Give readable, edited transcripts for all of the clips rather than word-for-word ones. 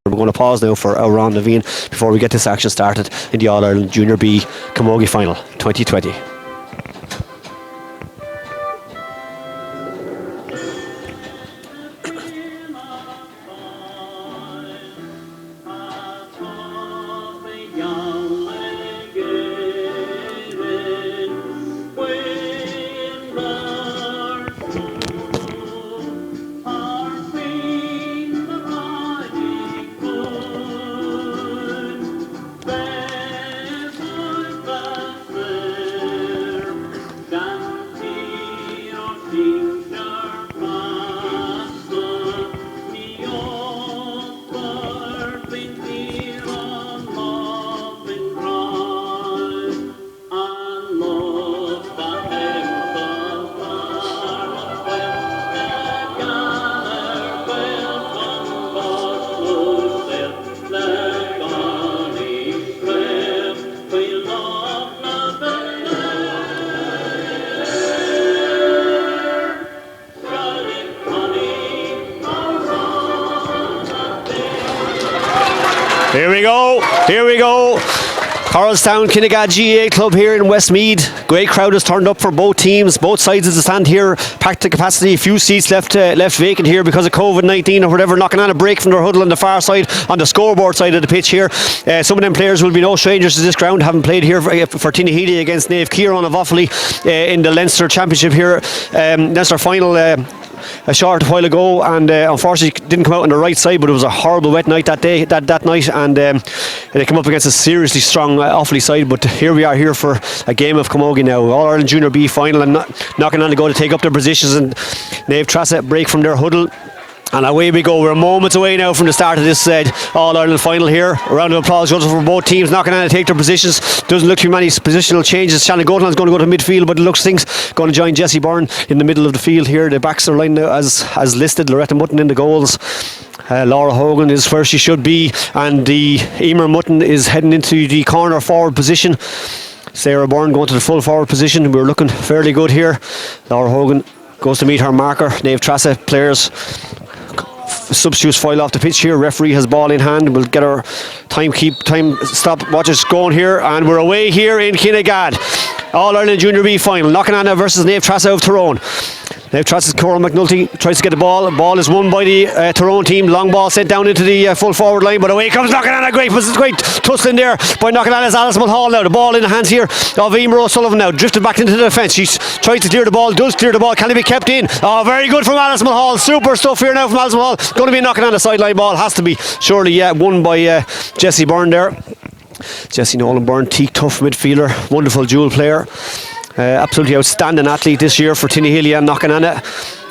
We're going to pause now for a round of Ian before we get this action started in the All-Ireland Junior B Camogie Final 2020. Here we go. Carlstown Kinnegad GA Club here in Westmeath. Great crowd has turned up for both teams. Both sides of the stand here, packed to capacity. A few seats left vacant here because of COVID-19 or whatever. Knockananna break from their huddle on the far side, on the scoreboard side of the pitch here. Some of them players will be no strangers to this ground, having played here for Tinahely against Naomh Kieran of Offaly in the Leinster Championship here. Leinster final a short while ago, and unfortunately didn't come out on the right side, but it was a horrible wet night that night, and they come up against a seriously strong Offaly side. But here we are here for a game of camogie now, All-Ireland Junior B final, and Knockananna go to take up their positions, and Naomh Treasa break from their huddle. And away we go. We're moments away now from the start of this All-Ireland final here. A round of applause goes for both teams. Knockananna take their positions. Doesn't look too many positional changes. Shannon Goatland's going to go to midfield, but it looks things going to join Jesse Byrne in the middle of the field here. The backs are lined now as listed. Loretta Mutton in the goals. Laura Hogan is where she should be, and the Emer Mutton is heading into the corner forward position. Sarah Byrne going to the full forward position. We're looking fairly good here. Laura Hogan goes to meet her marker. Naomh Treasa players. Substitutes file off the pitch here. Referee has ball in hand. We'll get our time stop watches going here, and we're away here in Kinnegad. All-Ireland Junior B final. Knockananna versus Naomh Treasa of Tyrone. Naomh Treasa's Coral McNulty tries to get the ball. Ball is won by the Tyrone team. Long ball sent down into the full forward line, but away comes Knockananna. Great tussling there by Knockananna's Alice Mulhall now. The ball in the hands here of Emer O'Sullivan now. Drifted back into the defence. She tries to clear the ball. Does clear the ball. Can it be kept in? Oh, very good from Alice Mulhall. Super stuff here now from Alice Mulhall. Going to be a Knockananna sideline ball. Has to be. Surely, won by Jessie Byrne there. Jessie Nolan Byrne, teak tough midfielder. Wonderful dual player. Absolutely outstanding athlete this year for Tinahely and Knockananna,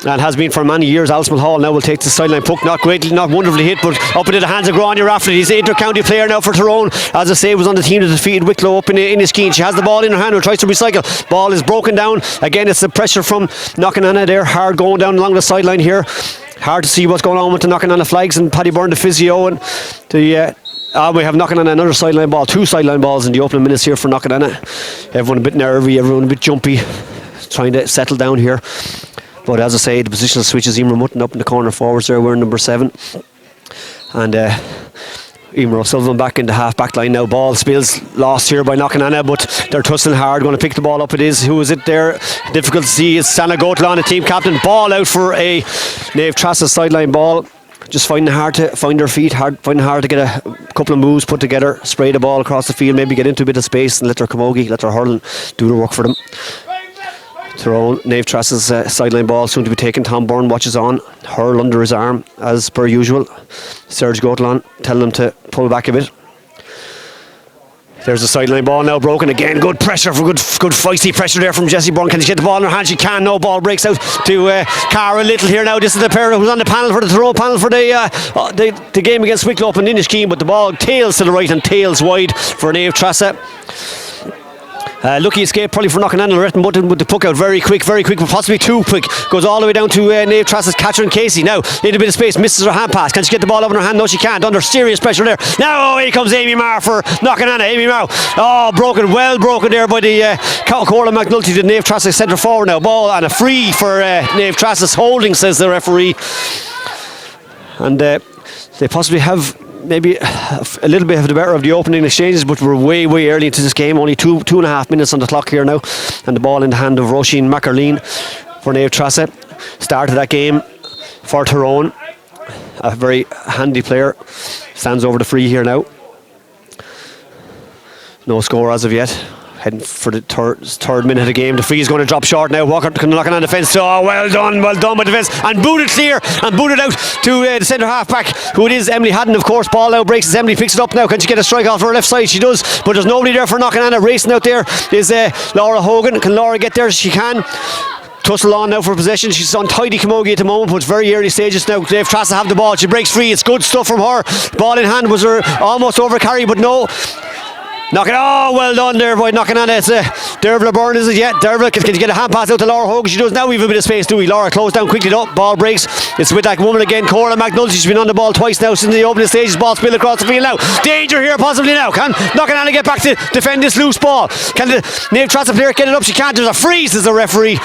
and has been for many years. Alice Mulhall now will take the sideline puck. Not wonderfully hit, but up into the hands of Grania Rafferty. He's an inter-county player now for Tyrone. As I say, was on the team that defeated Wicklow up in Iskeen. She has the ball in her hand and tries to recycle. Ball is broken down. Again, it's the pressure from Knockananna there. Hard going down along the sideline here. Hard to see what's going on with the Knockananna flags, and Paddy Byrne, the physio, and the we have Knockananna another sideline ball. 2 sideline balls in the opening minutes here for Knockananna. Everyone a bit nervy, everyone a bit jumpy, trying to settle down here. But as I say, the positional switch is Emer Mutton up in the corner forwards there, wearing number 7. And Emer O'Sullivan back in the half-back line now. Ball spills lost here by Knockananna, but they're tussling hard, going to pick the ball up. It is, who is it there? Difficult to see. It's Shannon Goatland, the team captain. Ball out for a Naomh Treasa sideline ball. Just finding it hard to find their feet, finding it hard to get a couple of moves put together, spray the ball across the field, maybe get into a bit of space and let their camogie, let their hurling do the work for them. Tyrone, Naomh Treasa's sideline ball soon to be taken. Tom Byrne watches on, hurl under his arm as per usual. Serge Goatland telling him to pull back a bit. There's the sideline ball now broken again. Good pressure, for good feisty pressure there from Jessie Byrne. Can she get the ball in her hand? She can. No, ball breaks out to Cara Little here now. This is the player who's on the panel for the Tyrone panel for the game against Wicklow up in Inniskeen, but the ball tails to the right and tails wide for Naomh Treasa. Lucky escape probably for Knockananna. Loretta Mutton with the puck out very quick, but possibly too quick. Goes all the way down to Naomh Treasa's Catherine Casey. Now, little bit of space, misses her hand pass. Can she get the ball up in her hand? No, she can't. Under serious pressure there. Now, here comes Amy Marr for Knockananna. Amy Marr. Oh, well broken there by the Coral McNulty, the Naomh Treasa centre forward now. Ball and a free for Naomh Treasa's holding, says the referee. And they possibly have maybe a little bit of the better of the opening exchanges, but we're way early into this game. Only two and a half minutes on the clock here now, and the ball in the hand of Roisin McArleen for Naomh Treasa. Started that game for Tyrone. A very handy player. Stands over the free here now. No score as of yet. Heading for the third minute of the game. The free is going to drop short now. Walker knocking on the fence. Oh, well done by the defence. And booted clear and booted out to the centre half back, who it is, Emily Haddon, of course. Ball now breaks as Emily picks it up now. Can she get a strike off her left side? She does, but there's nobody there for knockananna. Racing out there is Laura Hogan. Can Laura get there? She can. Tussle on now for possession. She's on tidy camogie at the moment, but it's very early stages now. Naomh Treasa have the ball. She breaks free. It's good stuff from her. Ball in hand was her almost over carry, but no. Knock it. Oh, well done there by knockananna. It's Dervla Byrne, is it? Yeah, Dervla. Can you get a hand pass out to Laura Hogan? She does now. We've a bit of space, do we? Laura closed down quickly up. Ball breaks. It's with that woman again, Cora McNulty. She's been on the ball twice now since the opening stages. Ball spilled across the field now. Danger here possibly now. Can knockananna get back to defend this loose ball? Can the Naomh Treasa player get it up? She can't. There's a freeze as the referee.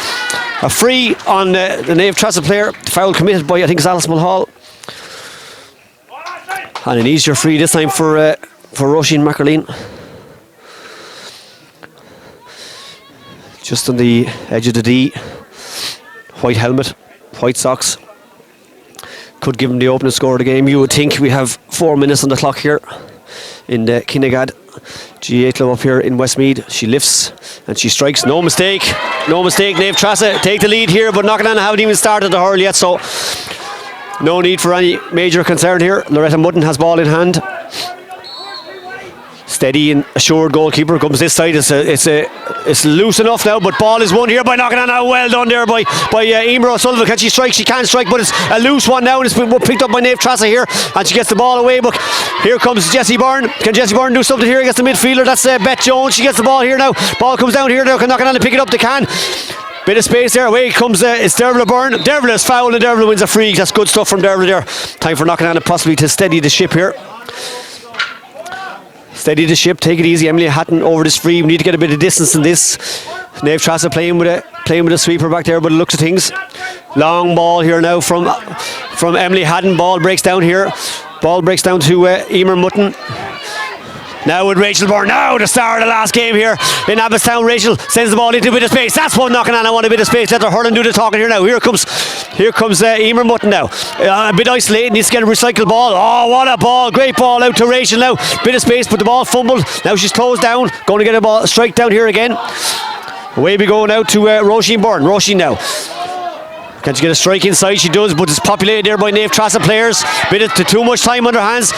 A free on the Naomh Treasa player. Foul committed by, I think it's Alice Mulhall. And an easier free this time for Roisin McArleen. Just on the edge of the D. White helmet, white socks. Could give him the opening score of the game. You would think. We have 4 minutes on the clock here in the Kinnegad GA club up here in Westmeath. She lifts and she strikes. No mistake. No mistake. Naomh Treasa take the lead here, but knockananna haven't even started the hurl yet, so no need for any major concern here. Loretta Mutton has ball in hand. Steady and assured goalkeeper comes this side. It's loose enough now, but ball is won here by knockananna. Well done there by Emer O'Sullivan. Can she strike? She can strike, but it's a loose one now, and it's been picked up by Naomh Treasa here, and she gets the ball away. But here comes Jessie Byrne. Can Jessie Byrne do something here against the midfielder? That's Beth Jones. She gets the ball here now. Ball comes down here now. Can knockananna pick it up? They can. Bit of space there. Away comes it's Dervla Byrne. Dervla is foul, and Dervla wins a free. That's good stuff from Dervla there. Time for knockananna possibly to steady the ship here. Steady the ship, take it easy. Emily Hatton over this free. We need to get a bit of distance in this. Naomh Treasa playing with a sweeper back there, but it looks at things. Long ball here now from Emily Hatton. Ball breaks down here. Ball breaks down to Emer Mutton. Now with Rachel Byrne. Now the star of the last game here in Abbottstown. Rachel sends the ball into a bit of space. That's one knockananna. I want a bit of space. Let her hurling do the talking here now. Here comes Emer Mutton now. A bit isolated. Needs to get a recycled ball. Oh, what a ball. Great ball out to Rachel now. Bit of space, but the ball fumbled. Now she's closed down. Going to get a strike down here again. Away we go now to Roisin Byrne. Roisin now. Can she get a strike inside? She does, but it's populated there by Naomh Treasa players. Bit of too much time on their hands.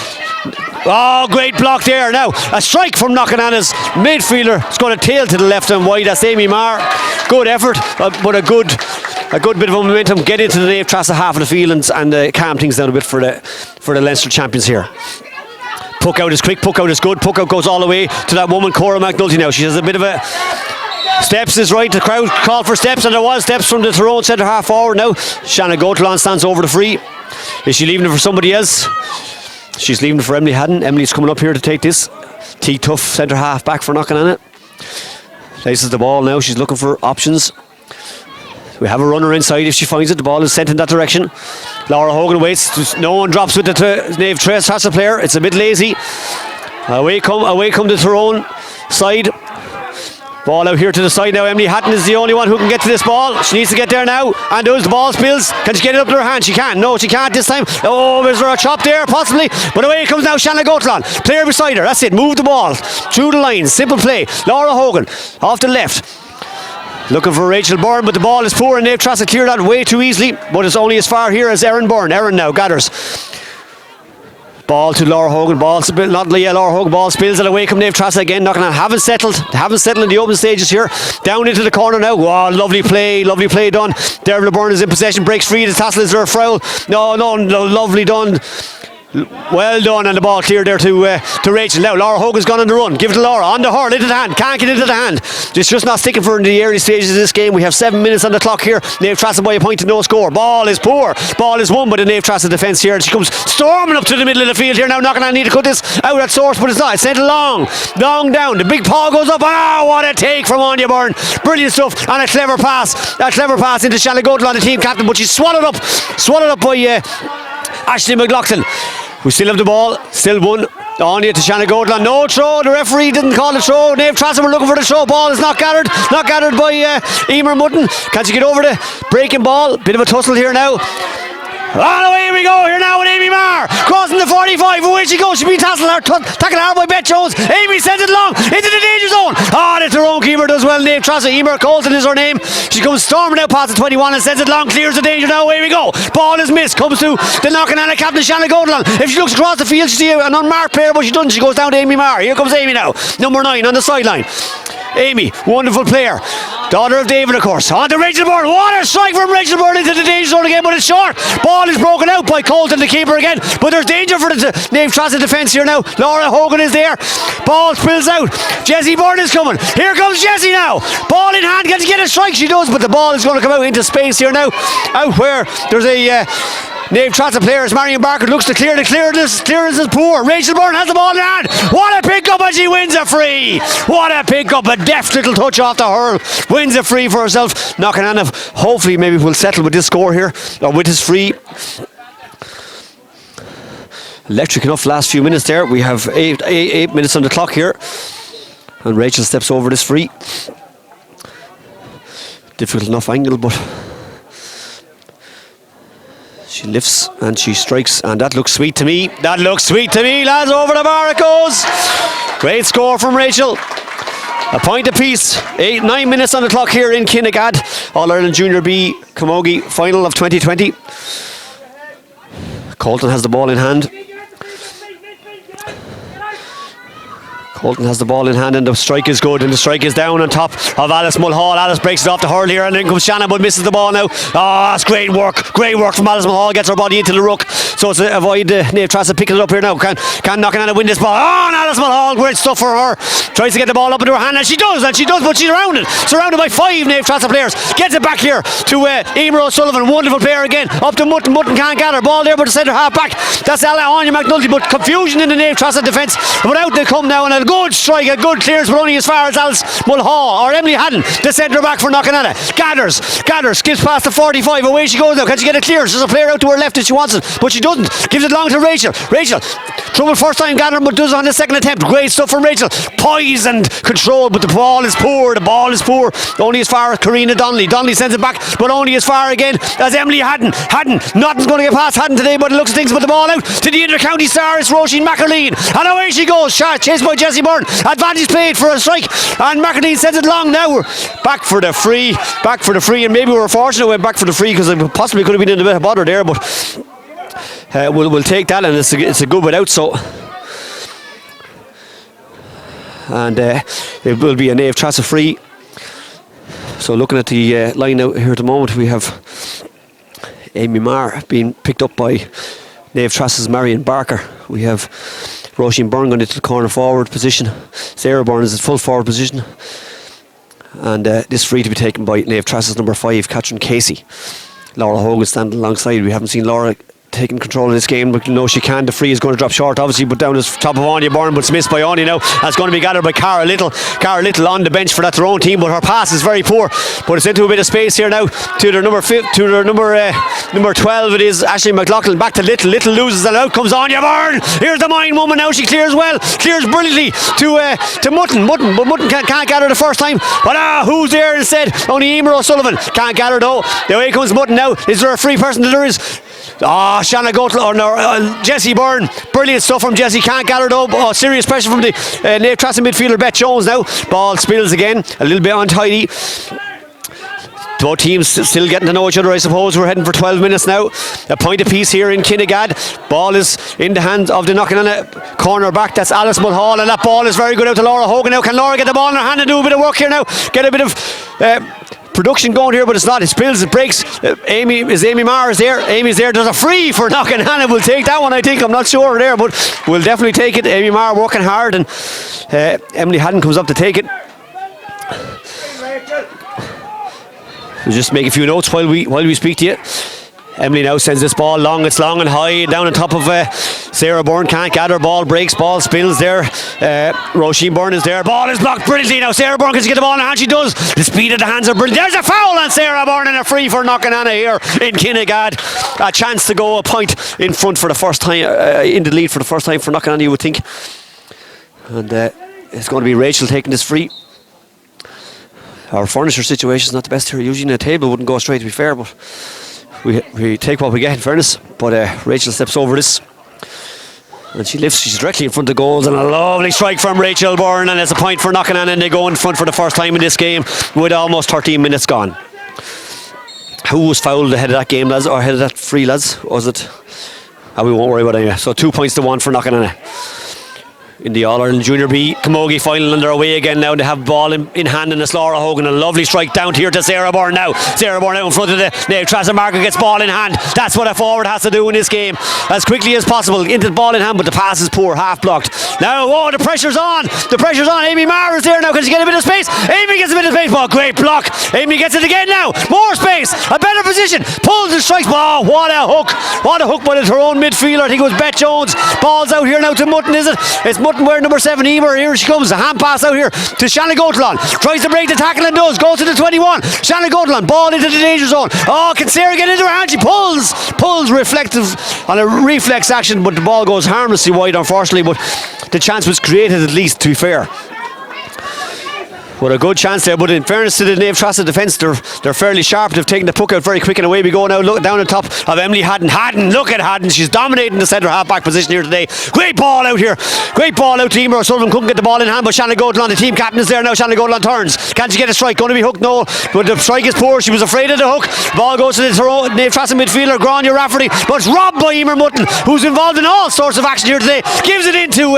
Oh, great block there. Now, a strike from knockananna's midfielder. It's going to tail to the left and wide. That's Amy Marr. Good effort, but a good bit of momentum. Get into the Naomh Treasa half of the field and calm things down a bit for the Leinster champions here. Puck out is quick, puck out is good. Puck out goes all the way to that woman, Cora McNulty now. She has a bit of a... Steps is right. The crowd called for steps, and there was steps from the Tyrone centre half forward now. Shanna Gotelon stands over the free. Is she leaving it for somebody else? She's leaving it for Emily Haddon. Emily's coming up here to take this. T Tough centre half back for knockananna. Places the ball now. She's looking for options. We have a runner inside if she finds it. The ball is sent in that direction. Laura Hogan waits. No one drops with the Naomh Treasa player. It's a bit lazy. Away come the Tyrone side. Ball out here to the side now. Emily Hatton is the only one who can get to this ball. She needs to get there now. And does the ball spills. Can she get it up to her hand? She can't. No, she can't this time. Oh, is there a chop there? Possibly. But away comes now Shanna Gotelon. Player beside her. That's it. Move the ball through the lines. Simple play. Laura Hogan off the left. Looking for Rachel Byrne, but the ball is poor and Naomh Treasa cleared that way too easily. But it's only as far here as Erin Byrne. Erin now gathers. Ball to Laura Hogan. Ball Laura Hogan. Ball spills it away. Come Naomh Treasa again. Knocking on. Haven't settled in the open stages here. Down into the corner now. Wow, lovely play done. Dervla Byrne is in possession. Breaks free. The tassel is there a foul. No, lovely done. Well done, and the ball cleared there to Rachel. Now Laura Hogan's gone on the run. Give it to Laura. On the hurl, into the hand. Can't get into the hand. It's just not sticking for her in the early stages of this game. We have 7 minutes on the clock here. Naomh Treasa by a point to no score. Ball is poor. Ball is won by the Naomh Treasa defence here. And she comes storming up to the middle of the field here now. knockananna need to cut this out at source, but it's not. It's sent long down. The big paw goes up. Ah, what a take from Anya Byrne. Brilliant stuff. And a clever pass into Shanna Gotelon, the team captain, but she's swallowed up by Ashley McLaughlin. We still have the ball, still one. On here to Shanna Gordon. No throw. The referee didn't call the throw. Naomh Treasa were looking for the throw. Ball is not gathered. Not gathered by Emer Mutton. Can she get over the breaking ball? Bit of a tussle here now. Oh, away we go here now with Amy Marr. Crossing the 45. Away she goes. She'll be tackled hard by Beth Jones. Amy sends it long into the danger zone. Oh, that's her own keeper does well. Naomh Treasa. Emer Colton is her name. She comes storming out past the 21 and sends it long. Clears the danger now. Away we go. Ball is missed. Comes to the knockananna captain Shanna Gordon. If she looks across the field, she sees an unmarked player, but she doesn't. She goes down to Amy Marr. Here comes Amy now. Number 9 on the sideline. Amy, wonderful player. Daughter of David, of course. On to Rachel Byrne. What a strike from Rachel Byrne into the danger zone again, but it's short. Ball is broken out by Colton, the keeper again. But there's danger for the Naomh Treasa defence here now. Laura Hogan is there. Ball spills out. Jessie Byrne is coming. Here comes Jessie now. Ball in hand. Can she get a strike? She does, but the ball is going to come out into space here now. Out where there's a Naomh Treasa players. Marion Barker looks to clear. The clearance is poor. Rachel Byrne has the ball in hand. What a pick up, and she wins a free. What a pick up. A deft little touch off the hurl. Wins a free for herself. knockananna. Hopefully maybe we'll settle with this score here, or with this free. Electric enough last few minutes there. We have eight minutes on the clock here. And Rachel steps over this free. Difficult enough angle, but she lifts and she strikes, and that looks sweet to me. That looks sweet to me, lads. Over the bar it goes. Great score from Rachel. A point apiece. 9 minutes on the clock here in Kinnegad. All-Ireland Junior B Camogie final of 2020. Colton has the ball in hand. Colton has the ball in hand, and the strike is good, and the strike is down on top of Alice Mulhall. Alice breaks it off the hurl here, and then comes Shannon, but misses the ball now. That's great work from Alice Mulhall. Gets her body into the ruck, so it's to avoid Naomh Treasa picking it up here now. Can knockananna win this ball? And Alice Mulhall, great stuff for her. Tries to get the ball up into her hand, and she does, but she's surrounded by 5 Naomh Treasa players. Gets it back here to Emer O'Sullivan, wonderful player again. Up to Mutton can't gather ball there, but the centre half back. That's Anya McNulty, but confusion in the Naomh Treasa defence. But out they come now, and a good strike, a good clearance, but only as far as Alice Mulhall or Emily Haddon, the centre back for knockananna. Gathers, skips past the 45. Away she goes now. Can she get a clearance? There's a player out to her left if she wants it, but she doesn't. Gives it long to Rachel. Trouble first time gathering, but does it on the second attempt. Great stuff from Rachel. Poise and control, but the ball is poor. Only as far as Karina Donnelly. Donnelly sends it back, but only as far again as Emily Haddon. Nothing's going to get past Haddon today, but it looks things. But the ball out to the inter-county star is Roisin McAleen, and away she goes. Chased by Jessie Byrne. Advantage played for a strike, and McAleen sends it long now. Back for the free, and maybe we were fortunate we went back for the free, because it possibly could have been in a bit of bother there, but we'll take that, and it's a good without. So, and it will be a Naomh Treasa free. So looking at the line out here at the moment, we have Amy Marr being picked up by Naomh Treasa's Marion Barker. We have Roisin Byrne going into the corner forward position. Sarah Byrne is in full forward position. And this free to be taken by Naomh Treasa's number 5, Catherine Casey. Laura Hogan standing alongside. We haven't seen Laura taking control of this game, but you know she can. The free is going to drop short, obviously, but down the top of Anya Byrne, but it's missed by Anya now. That's going to be gathered by Cara Little. Cara Little on the bench for that their own team, but her pass is very poor. But it's into a bit of space here now to their number 12. It is Ashley McLaughlin. Back to Little. Little loses, and out comes Anya Byrne. Here's the mine woman now. She clears brilliantly to Mutton. But Mutton can't gather the first time. But who's there instead? Only Emer O'Sullivan can't gather though. The way comes Mutton now. Is there a free person? There is. Shanna Goettel or Jessie Byrne. Brilliant stuff from Jessie. Can't gather though. Serious pressure from the Naomh Treasa midfielder Beth Jones now. Ball spills again. A little bit untidy. Both teams still getting to know each other, I suppose. We're heading for 12 minutes now. A point apiece here in Kinnegad. Ball is in the hands of the knockananna corner back. That's Alice Mulhall, and that ball is very good out to Laura Hogan now. Can Laura get the ball in her hand and do a bit of work here now? Get a bit of production going here, but it's not. It spills, it breaks. Amy Marr is there. Amy's there. There's a free for knockananna. We'll take that one, I think. I'm not sure there, but we'll definitely take it. Amy Marr working hard, and Emily Haddon comes up to take it. We'll just make a few notes while we speak to you. Emily now sends this ball long. It's long and high down on top of Sarah Byrne. Can't gather. Ball breaks. Ball spills there. Roisin Byrne is there. Ball is blocked brilliantly now. Sarah Byrne can get the ball in hand. She does. The speed of the hands are brilliant. There's a foul on Sarah Byrne and a free for knockananna here in Kinnegad. A chance to go a point in front for the first time, in the lead for the first time for knockananna, you would think. And it's going to be Rachel taking this free. Our furniture situation is not the best here. Usually a table wouldn't go straight, to be fair, but we take what we get, in fairness. But Rachel steps over this and she's directly in front of goals, and a lovely strike from Rachel Byrne, and it's a point for knockananna, and they go in front for the first time in this game with almost 13 minutes gone. Who was fouled ahead of that game, lads, or ahead of that free, lads? Was it? We won't worry about it anyway. So 2 points to 1 for knockananna. In the All-Ireland Junior B Camogie final, and they're away again now. They have ball in hand, and it's Laura Hogan. A lovely strike down here to Sarah Byrne now. Sarah Byrne out in front of the Naomh Treasa marker, gets ball in hand. That's what a forward has to do in this game, as quickly as possible. Into the ball in hand, but the pass is poor, half blocked. Now, the pressure's on. The pressure's on. Amy Marr is there now. Can she get a bit of space? Amy gets a bit of space. Ball, great block. Amy gets it again now. More space. A better position. Pulls and strikes. Ball. What a hook. What a hook by her own midfielder. I think it was Beth Jones. Ball's out here now to Mutton, is it? It's Mutton wearing number 7, Emer. Here she comes. A hand pass out here to Shanna Gotelon. Tries to break the tackle and does. Goes to the 21. Shanna Gotelon. Ball into the danger zone. Can Sarah get into her hand? She pulls reflective on a reflex action, but the ball goes harmlessly wide, unfortunately. But the chance was created, at least, to be fair. But a good chance there, but in fairness to the Naomh Treasa defence, they're fairly sharp. They've taken the puck out very quick, and away we go now. Look down on top of Emily Haddon. Look at Haddon. She's dominating the centre half back position here today. Great ball out here. Great ball out to Emer O'Sullivan. Couldn't get the ball in hand, but Shanna Gotelon, the team captain, is there now. Shanna Gotelon turns. Can she get a strike? Going to be hooked? No. But the strike is poor. She was afraid of the hook. Ball goes to the Naomh Treasa midfielder, Grania Rafferty, but it's robbed by Emer Mutton, who's involved in all sorts of action here today. Gives it into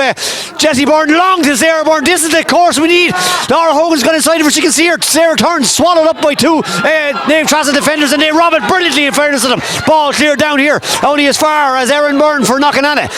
Jessie Byrne, long to Sarah Byrne. This is the course we need. Laura Hogan's got inside of her. She can see her. Sarah turns, swallowed up by two Naomh Treasa defenders, and they rob it brilliantly, in fairness to them. Ball clear down here, only as far as Erin Byrne for knockananna.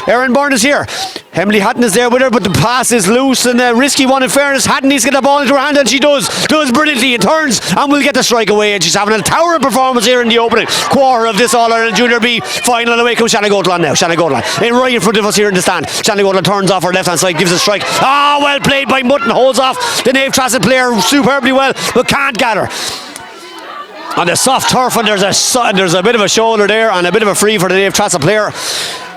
Erin Byrne is here. Emily Hatton is there with her, but the pass is loose and a risky one, in fairness. Hatton needs to get the ball into her hand, and she does brilliantly, and turns and will get the strike away, and she's having a towering performance here in the opening quarter of this All-Ireland Junior B final. And away comes Shanna Gotelon now. Shanna Gotelon right in front of us here in the stand. Shanna Gotelon turns off her left hand side, gives a strike. Well played by Mutton, holds off the Naomh Treasa player superbly well, but can't gather. On the soft turf, and there's a bit of a shoulder there and a bit of a free for the Naomh Treasa player.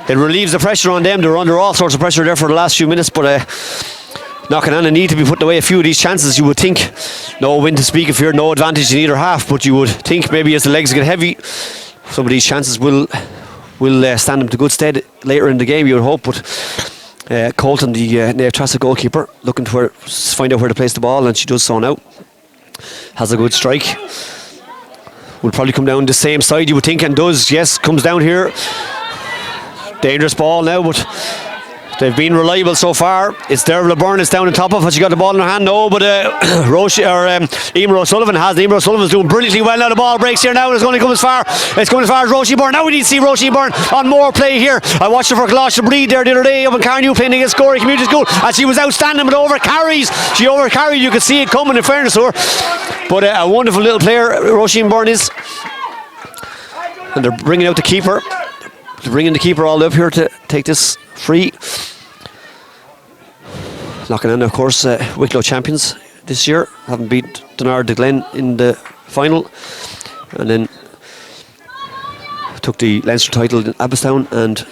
It relieves the pressure on them. They're under all sorts of pressure there for the last few minutes, but knockananna need to be putting away a few of these chances. You would think, no win to speak of here, no advantage in either half, but you would think maybe as the legs get heavy, some of these chances will stand them to good stead later in the game, you would hope. But Colton, the Naomh Treasa goalkeeper, looking to find out where to place the ball, and she does so now. Has a good strike. Will probably come down the same side, you would think, and does. Yes, comes down here. Dangerous ball now, but they've been reliable so far. It's Dervla Byrne is down on top of. Has she got the ball in her hand? No, but Emer O'Sullivan has. Emer O'Sullivan's doing brilliantly well now. The ball breaks here now. It's going to come as far as Roisin Byrne. Now we need to see Roisin Byrne on more play here. I watched her for Colossus Breed there the other day up in Carnew playing against Gorey Community School, and she was outstanding, but overcarries. She overcarried. You could see it coming, in fairness to her. But a wonderful little player, Roisin Byrne is. And they're bringing out the keeper. They're bringing the keeper all up here to take this free. Knockananna, of course, Wicklow champions this year, having beat Dunard de Glen in the final, and then took the Leinster title in Abbottstown, and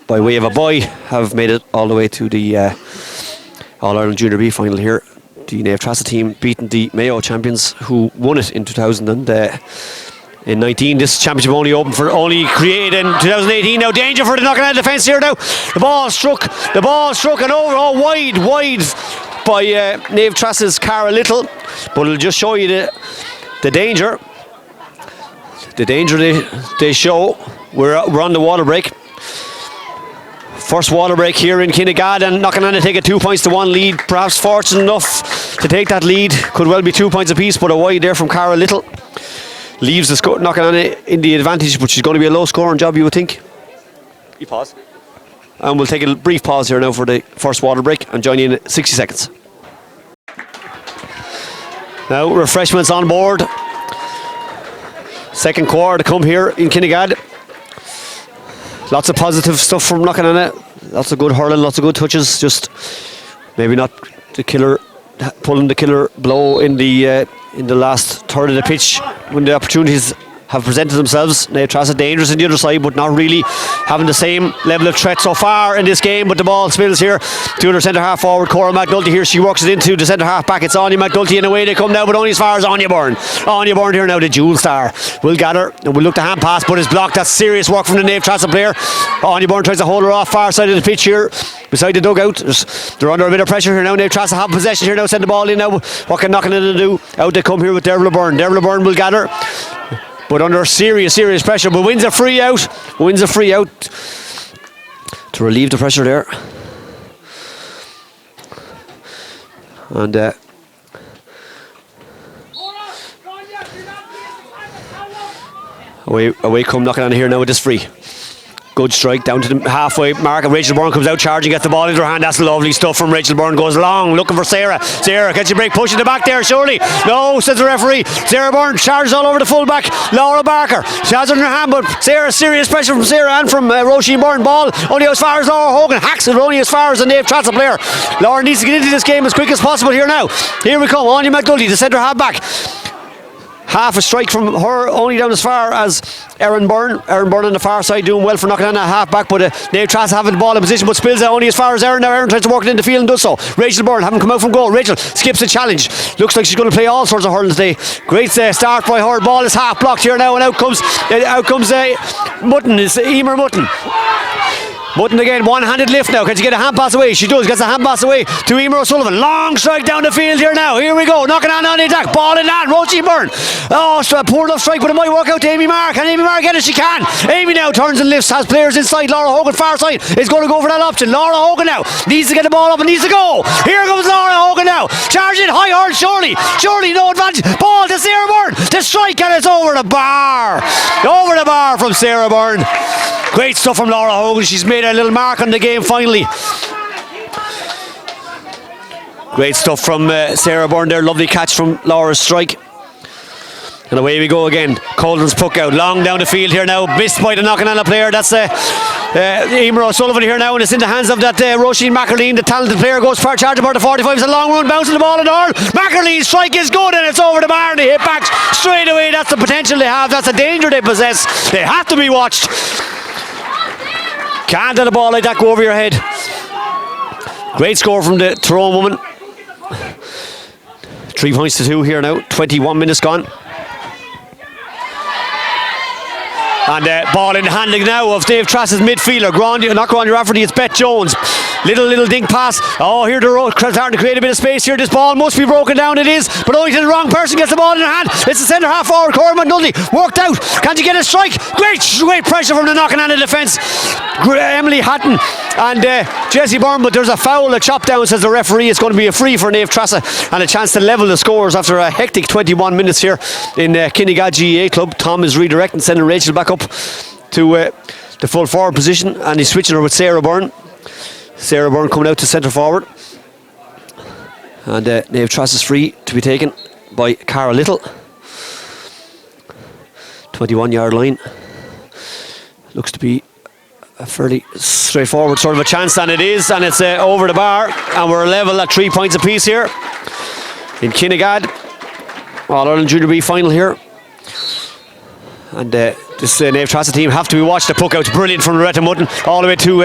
by way of a boy have made it all the way to the All-Ireland Junior B final here. The Naomh Treasa team beating the Mayo champions, who won it in 2019. This championship only created in 2018. Now danger for the knockananna defence here now. The ball struck and over, wide by Naomh Treasa's Cara Little, but it'll just show you the danger. The danger they show. We're on the water break. First water break here in Kinnegad, and knockananna take a 2 points to 1 lead. Perhaps fortunate enough to take that lead. Could well be 2 points apiece, but a wide there from Cara Little leaves the knockananna in the advantage, but she's going to be a low scoring job, you would think. You pause. And we'll take a brief pause here now for the first water break and join you in 60 seconds. Now refreshments on board. Second quarter to come here in Kinnegad. Lots of positive stuff from knockananna. Lots of good hurling, lots of good touches. Just maybe not the killer, pulling the killer blow in the last third of the pitch when the opportunities have presented themselves. Naomh Treasa dangerous on the other side, but not really having the same level of threat so far in this game. But the ball spills here to their centre half forward, Cora McNulty. Here she works it into the centre half back. It's Anya McNulty, and away they come now, but only as far as Anya Byrne. Anya Byrne here now, the dual star. Will gather and will look to hand pass, but it's blocked. That's serious work from the Naomh Treasa player. Anya Byrne tries to hold her off far side of the pitch here, beside the dugout. They're under a bit of pressure here now. Naomh Treasa have possession here now, send the ball in now. What can knockananna do? Out they come here with Dervla Byrne. Dervla Byrne will gather, but under serious pressure, but wins a free out to relieve the pressure there. And away come knockananna here now with this free. Good strike down to the halfway mark, and Rachel Byrne comes out charging, gets the ball into her hand. That's lovely stuff from Rachel Byrne. Goes long, looking for Sarah. Sarah, can she break? Pushing the back there, surely. No, says the referee. Sarah Byrne charges all over the full back. Laura Barker, she has it in her hand, but Sarah, serious pressure from Sarah and from Roisin Byrne. Ball only as far as Laura Hogan. Hacks it only as far as the Naomh Treasa player. Laura needs to get into this game as quick as possible here now. Here we come, Anya McNulty, the centre half back. Half a strike from her, only down as far as Erin Byrne. Erin Byrne on the far side doing well for knockananna half back, but Naomh Treasa having the ball in position, but spills it only as far as Erin. Now Erin tries to work it in the field and does so. Rachel Byrne having come out from goal. Rachel skips the challenge. Looks like she's going to play all sorts of hurling today. Great start by her. Ball is half blocked here now, and out comes Mutton. It's Emer Mutton. Mutton again, one-handed lift now. Can she get a hand pass away? She does, gets a hand pass away to Emer O'Sullivan. Long strike down the field here now. Here we go, knockananna on the attack. Ball in hand, Roisin Byrne. Oh, poor enough strike, but it might work out to Amy Marr. Can Amy Marr get it? She can. Amy now turns and lifts, has players inside. Laura Hogan far side is going to go for that option. Laura Hogan now needs to get the ball up and needs to go. Here comes Laura Hogan now. Charging high hurl, surely no advantage. Ball to Sarah Byrne. The strike, and it's over the bar. Over the bar from Sarah Byrne. Great stuff from Laura Hogan. She's made a little mark on the game finally. Great stuff from Sarah Byrne there. Lovely catch from Laura's strike. And away we go again. Colden's puck out. Long down the field here now. Missed by the knockananna player. That's Emer O'Sullivan here now. And it's in the hands of that Roisin McArleen. The talented player goes for charge about the 45. It's a long run. Bouncing the ball in the hurl. McArleen's strike is good, and it's over the bar. And they hit back straight away. That's the potential they have. That's the danger they possess. They have to be watched. Can't let a ball like that go over your head. Great score from the Tyrone woman. 3 points to 2 here now. 21 minutes gone. And ball in the handling now of Naomh Treasa's midfielder. Not Grandy Rafferty, it's Beth Jones. Little dink pass. Oh, here they're starting to create a bit of space here. This ball must be broken down. It is, but only to the wrong person. Gets the ball in her hand. It's the centre half forward, Cora McNulty. Worked out. Can't you get a strike? Great pressure from the knockananna defence. Emily Hatton and Jessie Byrne, but there's a foul, a chop down, says the referee. It's going to be a free for Naomh Treasa and a chance to level the scores after a hectic 21 minutes here in Kinnegad GAA Club. Tom is redirecting, sending Rachel back up to the full forward position, and he's switching her with Sarah Byrne. Sarah Byrne coming out to centre forward, and Naomh Treasa's free to be taken by Cara Little. 21-yard line. Looks to be a fairly straightforward sort of a chance, and it is, and it's over the bar, and we're level at 3 points apiece here in Kinnegad. All-Ireland Junior B final here. And this Naomh Treasa team have to be watched. The puck out's brilliant from Loretta Mutton all the way to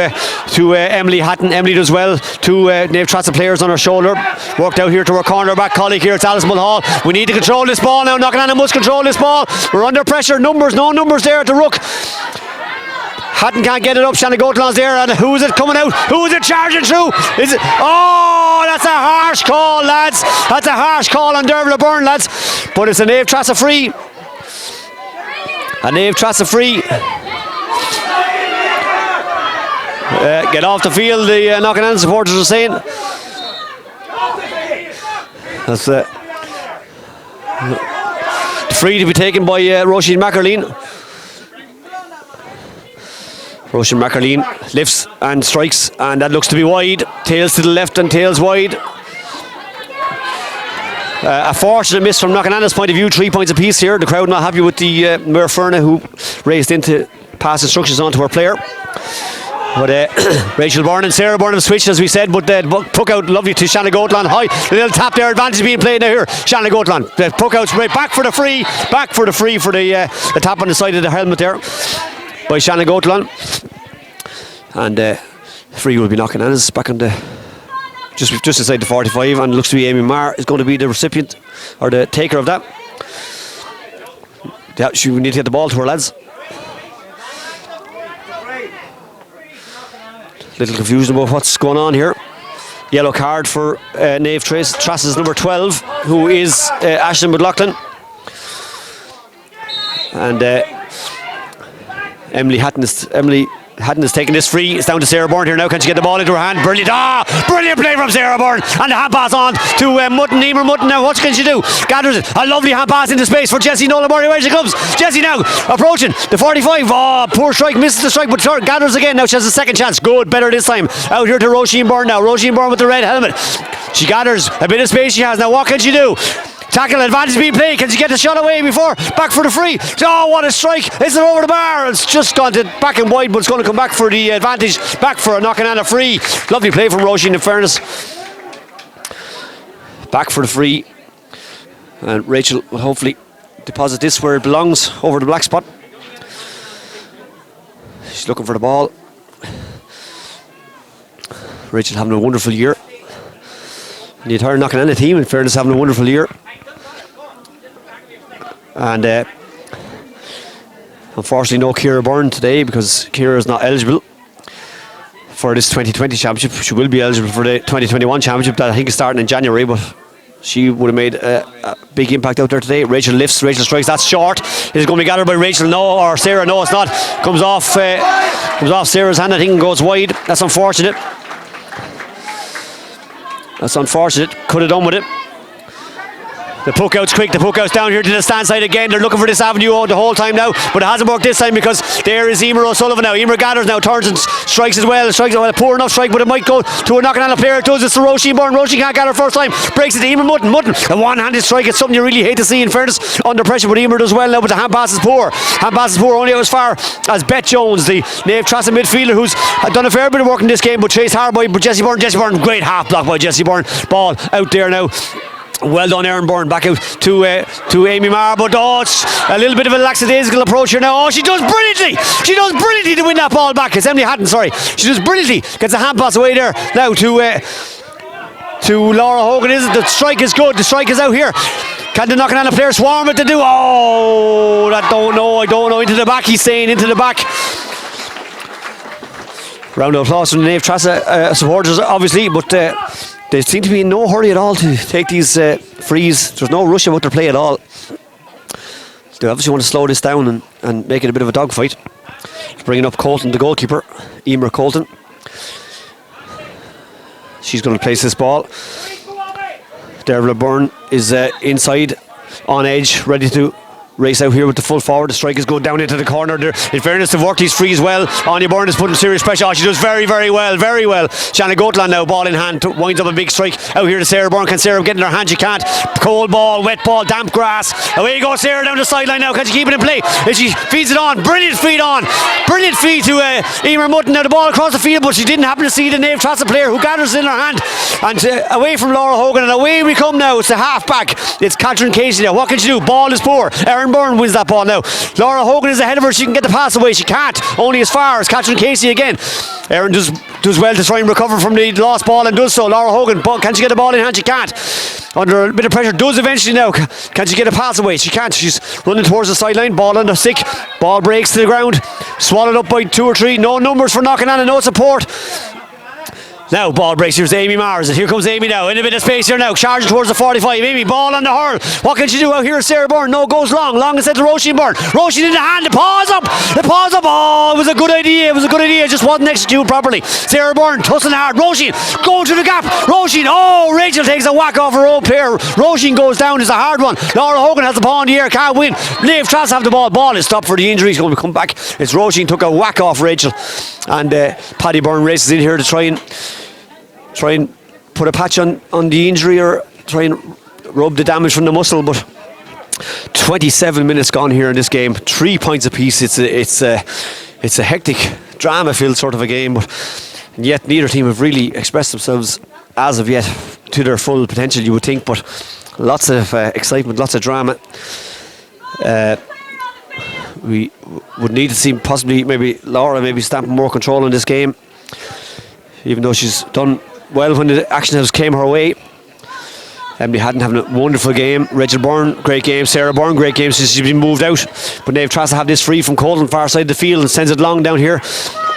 Emily Hatton. Emily does well. Two Naomh Treasa players on her shoulder. Worked out here to her cornerback colleague here. It's Alice Mulhall. We need to control this ball now. knockananna must control this ball. We're under pressure. No numbers there at the ruck. Hatton can't get it up. Shanna Goatlan's there, and who is it coming out? Who is it charging through? Is it? Oh, that's a harsh call, lads. That's a harsh call on Dervla Byrne, lads. But it's a Naomh Treasa free. A Naomh Treasa free. Get off the field, the knockananna supporters are saying. That's free to be taken by Roisin McArleen. Roisin McArleen lifts and strikes, and that looks to be wide. Tails to the left and tails wide. A fortunate miss from knockananna's point of view, 3 points apiece here. The crowd not happy with the Muirferna, who raced in to pass instructions on to her player. But Rachel Byrne and Sarah Byrne have switched, as we said, but puck out lovely to Shanna Goatlan. High, a little tap there, advantage being played now here. Shanna Goatlan, the puck out's right back for the free for the tap on the side of the helmet there by Shanna Goatlan. And free will be knockananna's back on the just inside the 45, and looks to be Amy Marr is going to be the recipient or the taker of that. Yeah, we need to get the ball to her, lads. Little confusion about what's going on here. Yellow card for Naomh Treasa's number 12, who is Aisling McLaughlin. And Emily Hatton is taking this free. It's down to Sarah Byrne here now. Can she get the ball into her hand? Brilliant. Brilliant play from Sarah Byrne. And the hand pass on to Emer Mutton. Now what can she do? Gathers it. A lovely hand pass into space for Jessie Nolan Murray. Where she comes. Jessie now approaching the 45. Poor strike. Misses the strike, but gathers again. Now she has a second chance. Good. Better this time. Out here to Roisin Byrne now. Roisin Byrne with the red helmet. She gathers a bit of space she has. Now what can she do? Tackle advantage being played. Can she get the shot away before? Back for the free. Oh, what a strike. Is it over the bar? It's just gone to back and wide, but it's going to come back for the advantage. Back for a knockananna free. Lovely play from Roisin, in fairness. Back for the free. And Rachel will hopefully deposit this where it belongs, over the black spot. She's looking for the ball. Rachel having a wonderful year. The entire knockananna team, in fairness, having a wonderful year. And unfortunately no Ciara Byrne today, because Ciara is not eligible for this 2020 championship. She will be eligible for the 2021 championship that I think is starting in January, but she would have made a big impact out there today. Rachel lifts, Rachel strikes, that's short. It is going to be gathered by Rachel, no, or Sarah, no it's not. Comes off Sarah's hand, I think, and goes wide. That's unfortunate. That's unfortunate. Could have done with it. The puck out's quick, the puck out's down here to the stand side again. They're looking for this avenue the whole time now, but it hasn't worked this time because there is Emer O'Sullivan now. Emer gathers now, turns and strikes as well. Strikes a poor enough strike, but it might go to a knockananna player. It does. It's to Roisin Byrne. Roisin can't gather first time. Breaks it to Emer Mutton. A one-handed strike. It's something you really hate to see, in fairness, under pressure, but Emer does well now, but the hand pass is poor. Hand pass is poor only out as far as Beth Jones, the Naomh Treasa midfielder, who's done a fair bit of work in this game, but chased hard by Jessie Byrne. Jessie Byrne, great half block by Jessie Byrne. Ball out there now. Well done, Erin Byrne. Back out to Amy Marr, but it's a little bit of a lackadaisical approach here now. She does brilliantly. She does brilliantly to win that ball back. It's Emily Hatton, sorry. She does brilliantly. Gets a hand pass away there now to Laura Hogan. The strike is good. The strike is out here. Can the knockananna player swarm it to do? I don't know. Into the back, he's saying, into the back. Round of applause from the Naomh Treasa supporters, obviously, but they seem to be in no hurry at all to take these frees. There's no rush about their play at all. They obviously want to slow this down and make it a bit of a dogfight. Bringing up Colton, the goalkeeper, Emer Colton. She's going to place this ball. Dervla Byrne is inside, on edge, ready to race out here with the full forward. The strike is going down into the corner there. In fairness, to work these frees well. Anya Byrne is putting serious pressure. She does very, very well. Very well. Shanna Goatlan now, ball in hand, winds up a big strike out here to Sarah Byrne. Can Sarah get in her hand? She can't. Cold ball, wet ball, damp grass. Away goes Sarah down the sideline now. Can she keep it in play? And she feeds it on. Brilliant feed on. Brilliant feed to Emer Mutton. Now the ball across the field, but she didn't happen to see the Naomh Treasa player who gathers it in her hand. And away from Laura Hogan, and away we come now. It's the half back. It's Catherine Casey now. What can she do? Ball is poor. Erin Byrne wins that ball now. Laura Hogan is ahead of her. She can get the pass away. She can't. Only as far as Catherine Casey again. Erin does well to try and recover from the lost ball and does so. Laura Hogan, can she get the ball in hand? She can't. Under a bit of pressure, does eventually now. Can she get a pass away? She can't. She's running towards the sideline. Ball on the stick. Ball breaks to the ground. Swallowed up by 2 or 3. No numbers for knockananna. No support. Now ball breaks. Here's Amy Mars. Here comes Amy now. In a bit of space here now. Charging towards the 45. Amy, ball on the hurl. What can she do out here? Sarah Byrne. No, goes long. Long instead to Roisin Byrne. Roisin in the hand. The pause up. Oh, it was a good idea. It was a good idea. It just wasn't executed properly. Sarah Byrne tussling hard. Roisin going to the gap. Roisin. Rachel takes a whack off her own player. Roisin goes down. It's a hard one. Laura Hogan has the ball in the air. Can't win. Naomh Treasa have the ball. Ball is stopped for the injury. He's going to come back. It's Roisin took a whack off Rachel. And Paddy Byrne races in here to try and put a patch on the injury, or try and rub the damage from the muscle, but 27 minutes gone here in this game. 3 points apiece. It's a hectic, drama-filled sort of a game, but yet neither team have really expressed themselves as of yet to their full potential, you would think, but lots of excitement, lots of drama. We would need to see possibly maybe Laura stamping more control in this game, even though she's done well when the action has came her way. Emily Haddon having a wonderful game. Rachel Byrne, great game. Sarah Byrne, great game since she's been moved out. But Naomh Treasa have this free from Colton, far side of the field, and sends it long down here.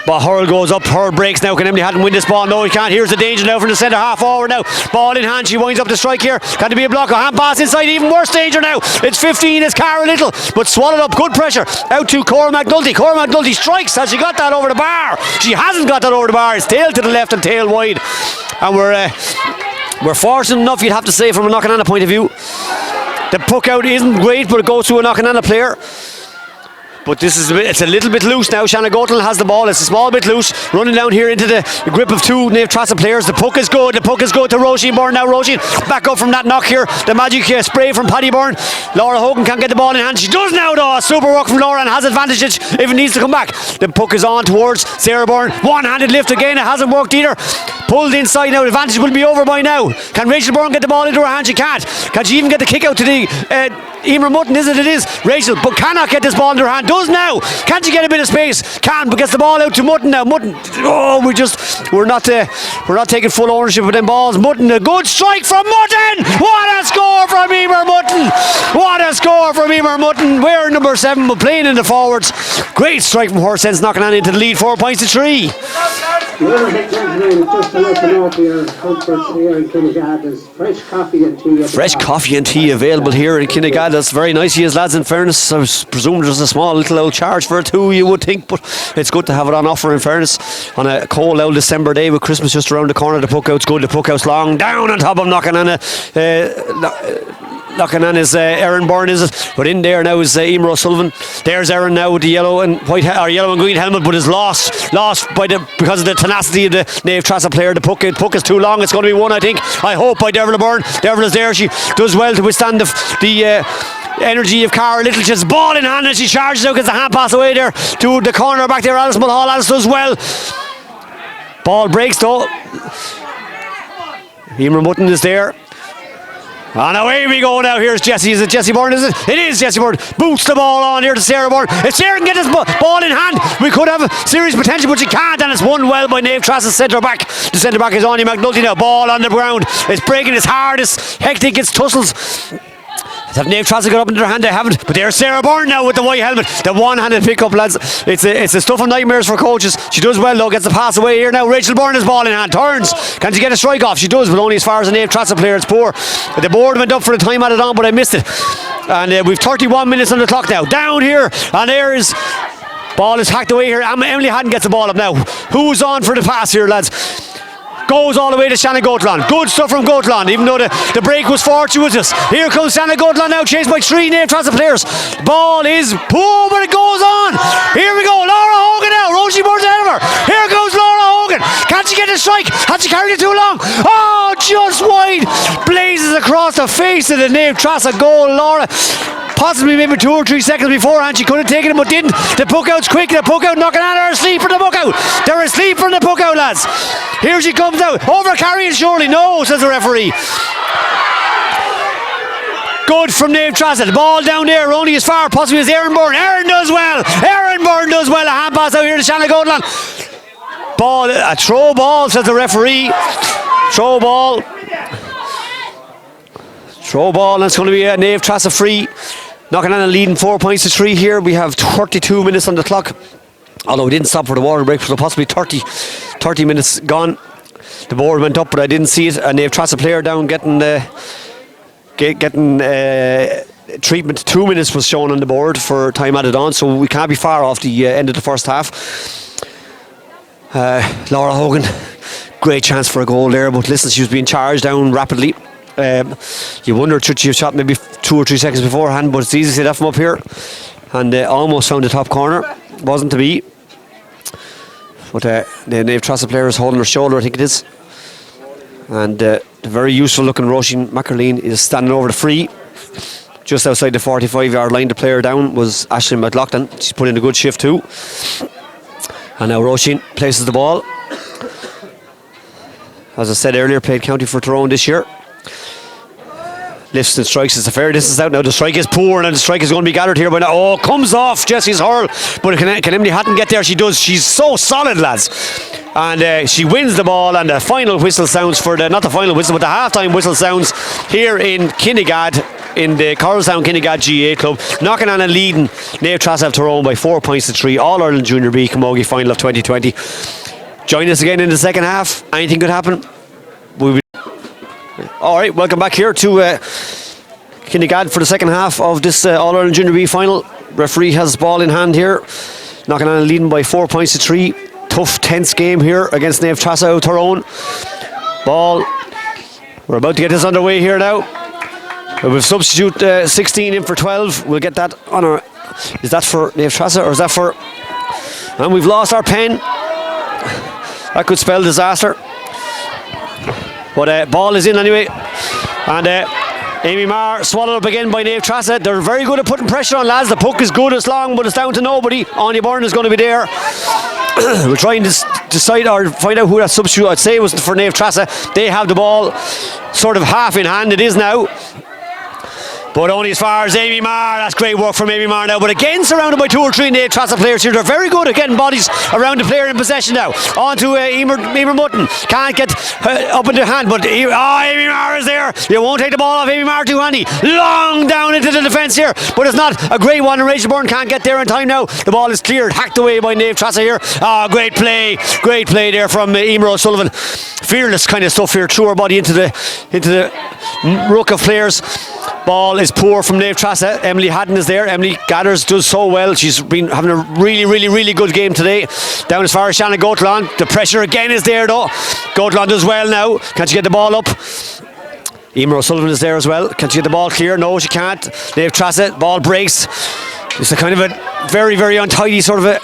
But Hurl goes up, Hurl breaks now. Can Emily Haddon win this ball? No, he can't. Here's the danger now from the centre half forward now. Ball in hand, she winds up the strike here. Can there be a block? A hand pass inside, even worse danger now. It's 15, it's Cara Little, but swallowed up, good pressure. Out to Cora McNulty. Cora McNulty strikes. Has she got that over the bar? She hasn't got that over the bar. It's tail to the left and tail wide. And we're fortunate enough, you'd have to say, from a knockananna point of view. The puck out isn't great, but it goes to a knockananna player. But it's a little bit loose now. Shanna Goettel has the ball. It's a small bit loose. Running down here into the grip of two Naomh Treasa players. The puck is good. The puck is good to Roisin Byrne now. Roisin back up from that knock here. The magic spray from Paddy Byrne. Laura Hogan can't get the ball in hand. She does now though. A super work from Laura and has advantage if it needs to come back. The puck is on towards Sarah Byrne. One-handed lift again. It hasn't worked either. Pulled inside now. The advantage will be over by now. Can Rachel Byrne get the ball into her hand? She can't. Can she even get the kick out to the Emer Mutton? Is it? It is. Rachel, but cannot get this ball into her hand. Does now. Can't she get a bit of space? Can, but gets the ball out to Mutton now. Mutton. Oh, we're not taking full ownership of them balls. Mutton, a good strike from Mutton. What a score from Emer Mutton. What a score from Emer Mutton. We're number 7, but playing in the forwards. Great strike from her, sends knockananna into the lead, 4 points to 3. Just to let you know for your comfort here in Kinnegad, there's fresh coffee and tea. Fresh coffee and tea available here in Kinnegad. That's very nice of you, lads. In fairness, I presume there's a small little old charge for it too, you would think, but it's good to have it on offer. In fairness, on a cold old December day with Christmas just around the corner, the puck out's good. The puck out's long down on top of knockananna. Knockananna's Erin Byrne, is it? But in there now is Emer O'Sullivan. There's Erin now with the yellow and green helmet, but is lost by because of the tenacity of the Naomh Treasa player. The puck is too long. It's going to be one, I think. I hope, by Dervla Byrne. Dervla is there. She does well to withstand the energy of Cara Little. She's ball in hand and she charges out, gets the hand pass away there to the corner back there. Alice Mulhall. Alice does well. Ball breaks though. Emer Mutton is there. And away we go now. Here's Jessie. Is it Jessie Byrne? Is it? It is Jessie Byrne. Boots the ball on here to Sarah Byrne. If Sarah can get this ball in hand, we could have a serious potential, but she can't. And it's won well by Naomh Treasa's centre back. The centre back is Anya McNulty now. Ball on the ground. It's breaking. It's hard. It's hectic. It's tussles. Have Naomh Treasa got up into their hand? They haven't. But there's Sarah Byrne now with the white helmet. The one-handed pick-up, lads. It's a stuff of nightmares for coaches. She does well though. Gets the pass away here now. Rachel Byrne has ball in hand. Turns. Can she get a strike off? She does, but only as far as a Naomh Treasa player. It's poor. The board went up for the time added on, but I missed it. And we've 31 minutes on the clock now. Down here. And there is... Ball is hacked away here. Emily Haddon gets the ball up now. Who's on for the pass here, lads? Goes all the way to Shanna Goettel. Good stuff from Goettel, even though the break was fortuitous. Here comes Shanna Goettel now, chased by 3 Naomh Treasa players. Ball is poor, but it goes on. Here we go. Laura Hogan now. Roisin Byrne's ahead of her. Here goes Laura Hogan. Can't she get a strike? Had she carried it too long? Oh, just wide. Blazes across the face of the Naomh Treasa goal. Laura, possibly maybe 2 or 3 seconds beforehand, she could have taken it, but didn't. The puck out's quick. The puck out, knockananna are asleep for the puck out. They're asleep for the puck out, lads. Here she comes out. Over carrying surely. No, says the referee. Good from Naomh Treasa. The ball down there, only as far possibly as Erin Byrne. Erin does well. Erin Byrne does well. A hand pass out here to Shanna Goettel. Ball, a throw ball, says the referee. Throw ball. Throw ball, and it's going to be a Naomh Treasa free. Knockananna leading 4 points to 3 here. We have 32 minutes on the clock. Although we didn't stop for the water break, so possibly 30 minutes gone. The board went up, but I didn't see it. A Naomh Treasa player down getting treatment. 2 minutes was shown on the board for time added on, so we can't be far off the end of the first half. Laura Hogan, great chance for a goal there, but listen, she was being charged down rapidly. You wonder, should she have shot maybe 2 or 3 seconds beforehand, but it's easy to see that from up here. And almost found the top corner. Wasn't to be. But the Naomh Treasa player is holding her shoulder, I think it is. And The very useful looking Roisin McArleen is standing over the free. Just outside the 45-yard line, the player down was Aisling McLaughlin. She's put in a good shift too. And now Roisin places the ball. As I said earlier, played county for Tyrone this year. Lifts and strikes. It's a fair distance out now. The strike is poor, and the strike is going to be gathered here by now. Oh, comes off Jessie's hurl. But can Emily Hatton get there? She does. She's so solid, lads. And she wins the ball, and the final whistle sounds for not the final whistle, but the half-time whistle sounds here in Kinnegad, in the Carlstown Kinnegad GA club. Knockananna leading Naomh Treasa of Tyrone by 4 points to 3. All-Ireland Junior B Camogie final of 2020. Join us again in the second half. Anything could happen. Alright, welcome back here to Kinnegad for the second half of this All-Ireland Junior B final. Referee has the ball in hand here. Knockananna leading by 4 points to 3. Tough, tense game here against Naomh Treasa of Tyrone. Ball. We're about to get this underway here now. We'll substitute 16 in for 12. We'll get that on our... Is that for Naomh Treasa or is that for... And we've lost our pen. That could spell disaster. But ball is in anyway. And Amy Marr swallowed up again by Naomh Treasa. They're very good at putting pressure on, lads. The puck is good, it's long, but it's down to nobody. Anya Byrne is going to be there. We'll try and decide or find out who that substitute. I'd say it was for Naomh Treasa. They have the ball sort of half in hand. It is now. But only as far as Amy Marr. That's great work from Amy Marr now. But again, surrounded by 2 or 3 Naomh Treasa players here. They're very good at getting bodies around the player in possession now. On to Emer Mutton. Can't get up in the hand, but Amy Marr is there. You won't take the ball off Amy Marr too handy. Long down into the defence here. But it's not a great one, and Rachel Byrne can't get there in time now. The ball is cleared, hacked away by Naomh Treasa here. Great play. Great play there from Emer O'Sullivan. Fearless kind of stuff here. Threw her body into the ruck of players. Ball is poor from Naomh Treasa. Emily Haddon is there. Emily Gathers does so well. She's been having a really good game today. Down as far as Shannon Gautlan. The pressure again is there though. Gautlan does well now. Can't she get the ball up? Emer O'Sullivan is there as well. Can she get the ball clear? No, she can't. Naomh Treasa, ball breaks. It's a kind of a very untidy sort of a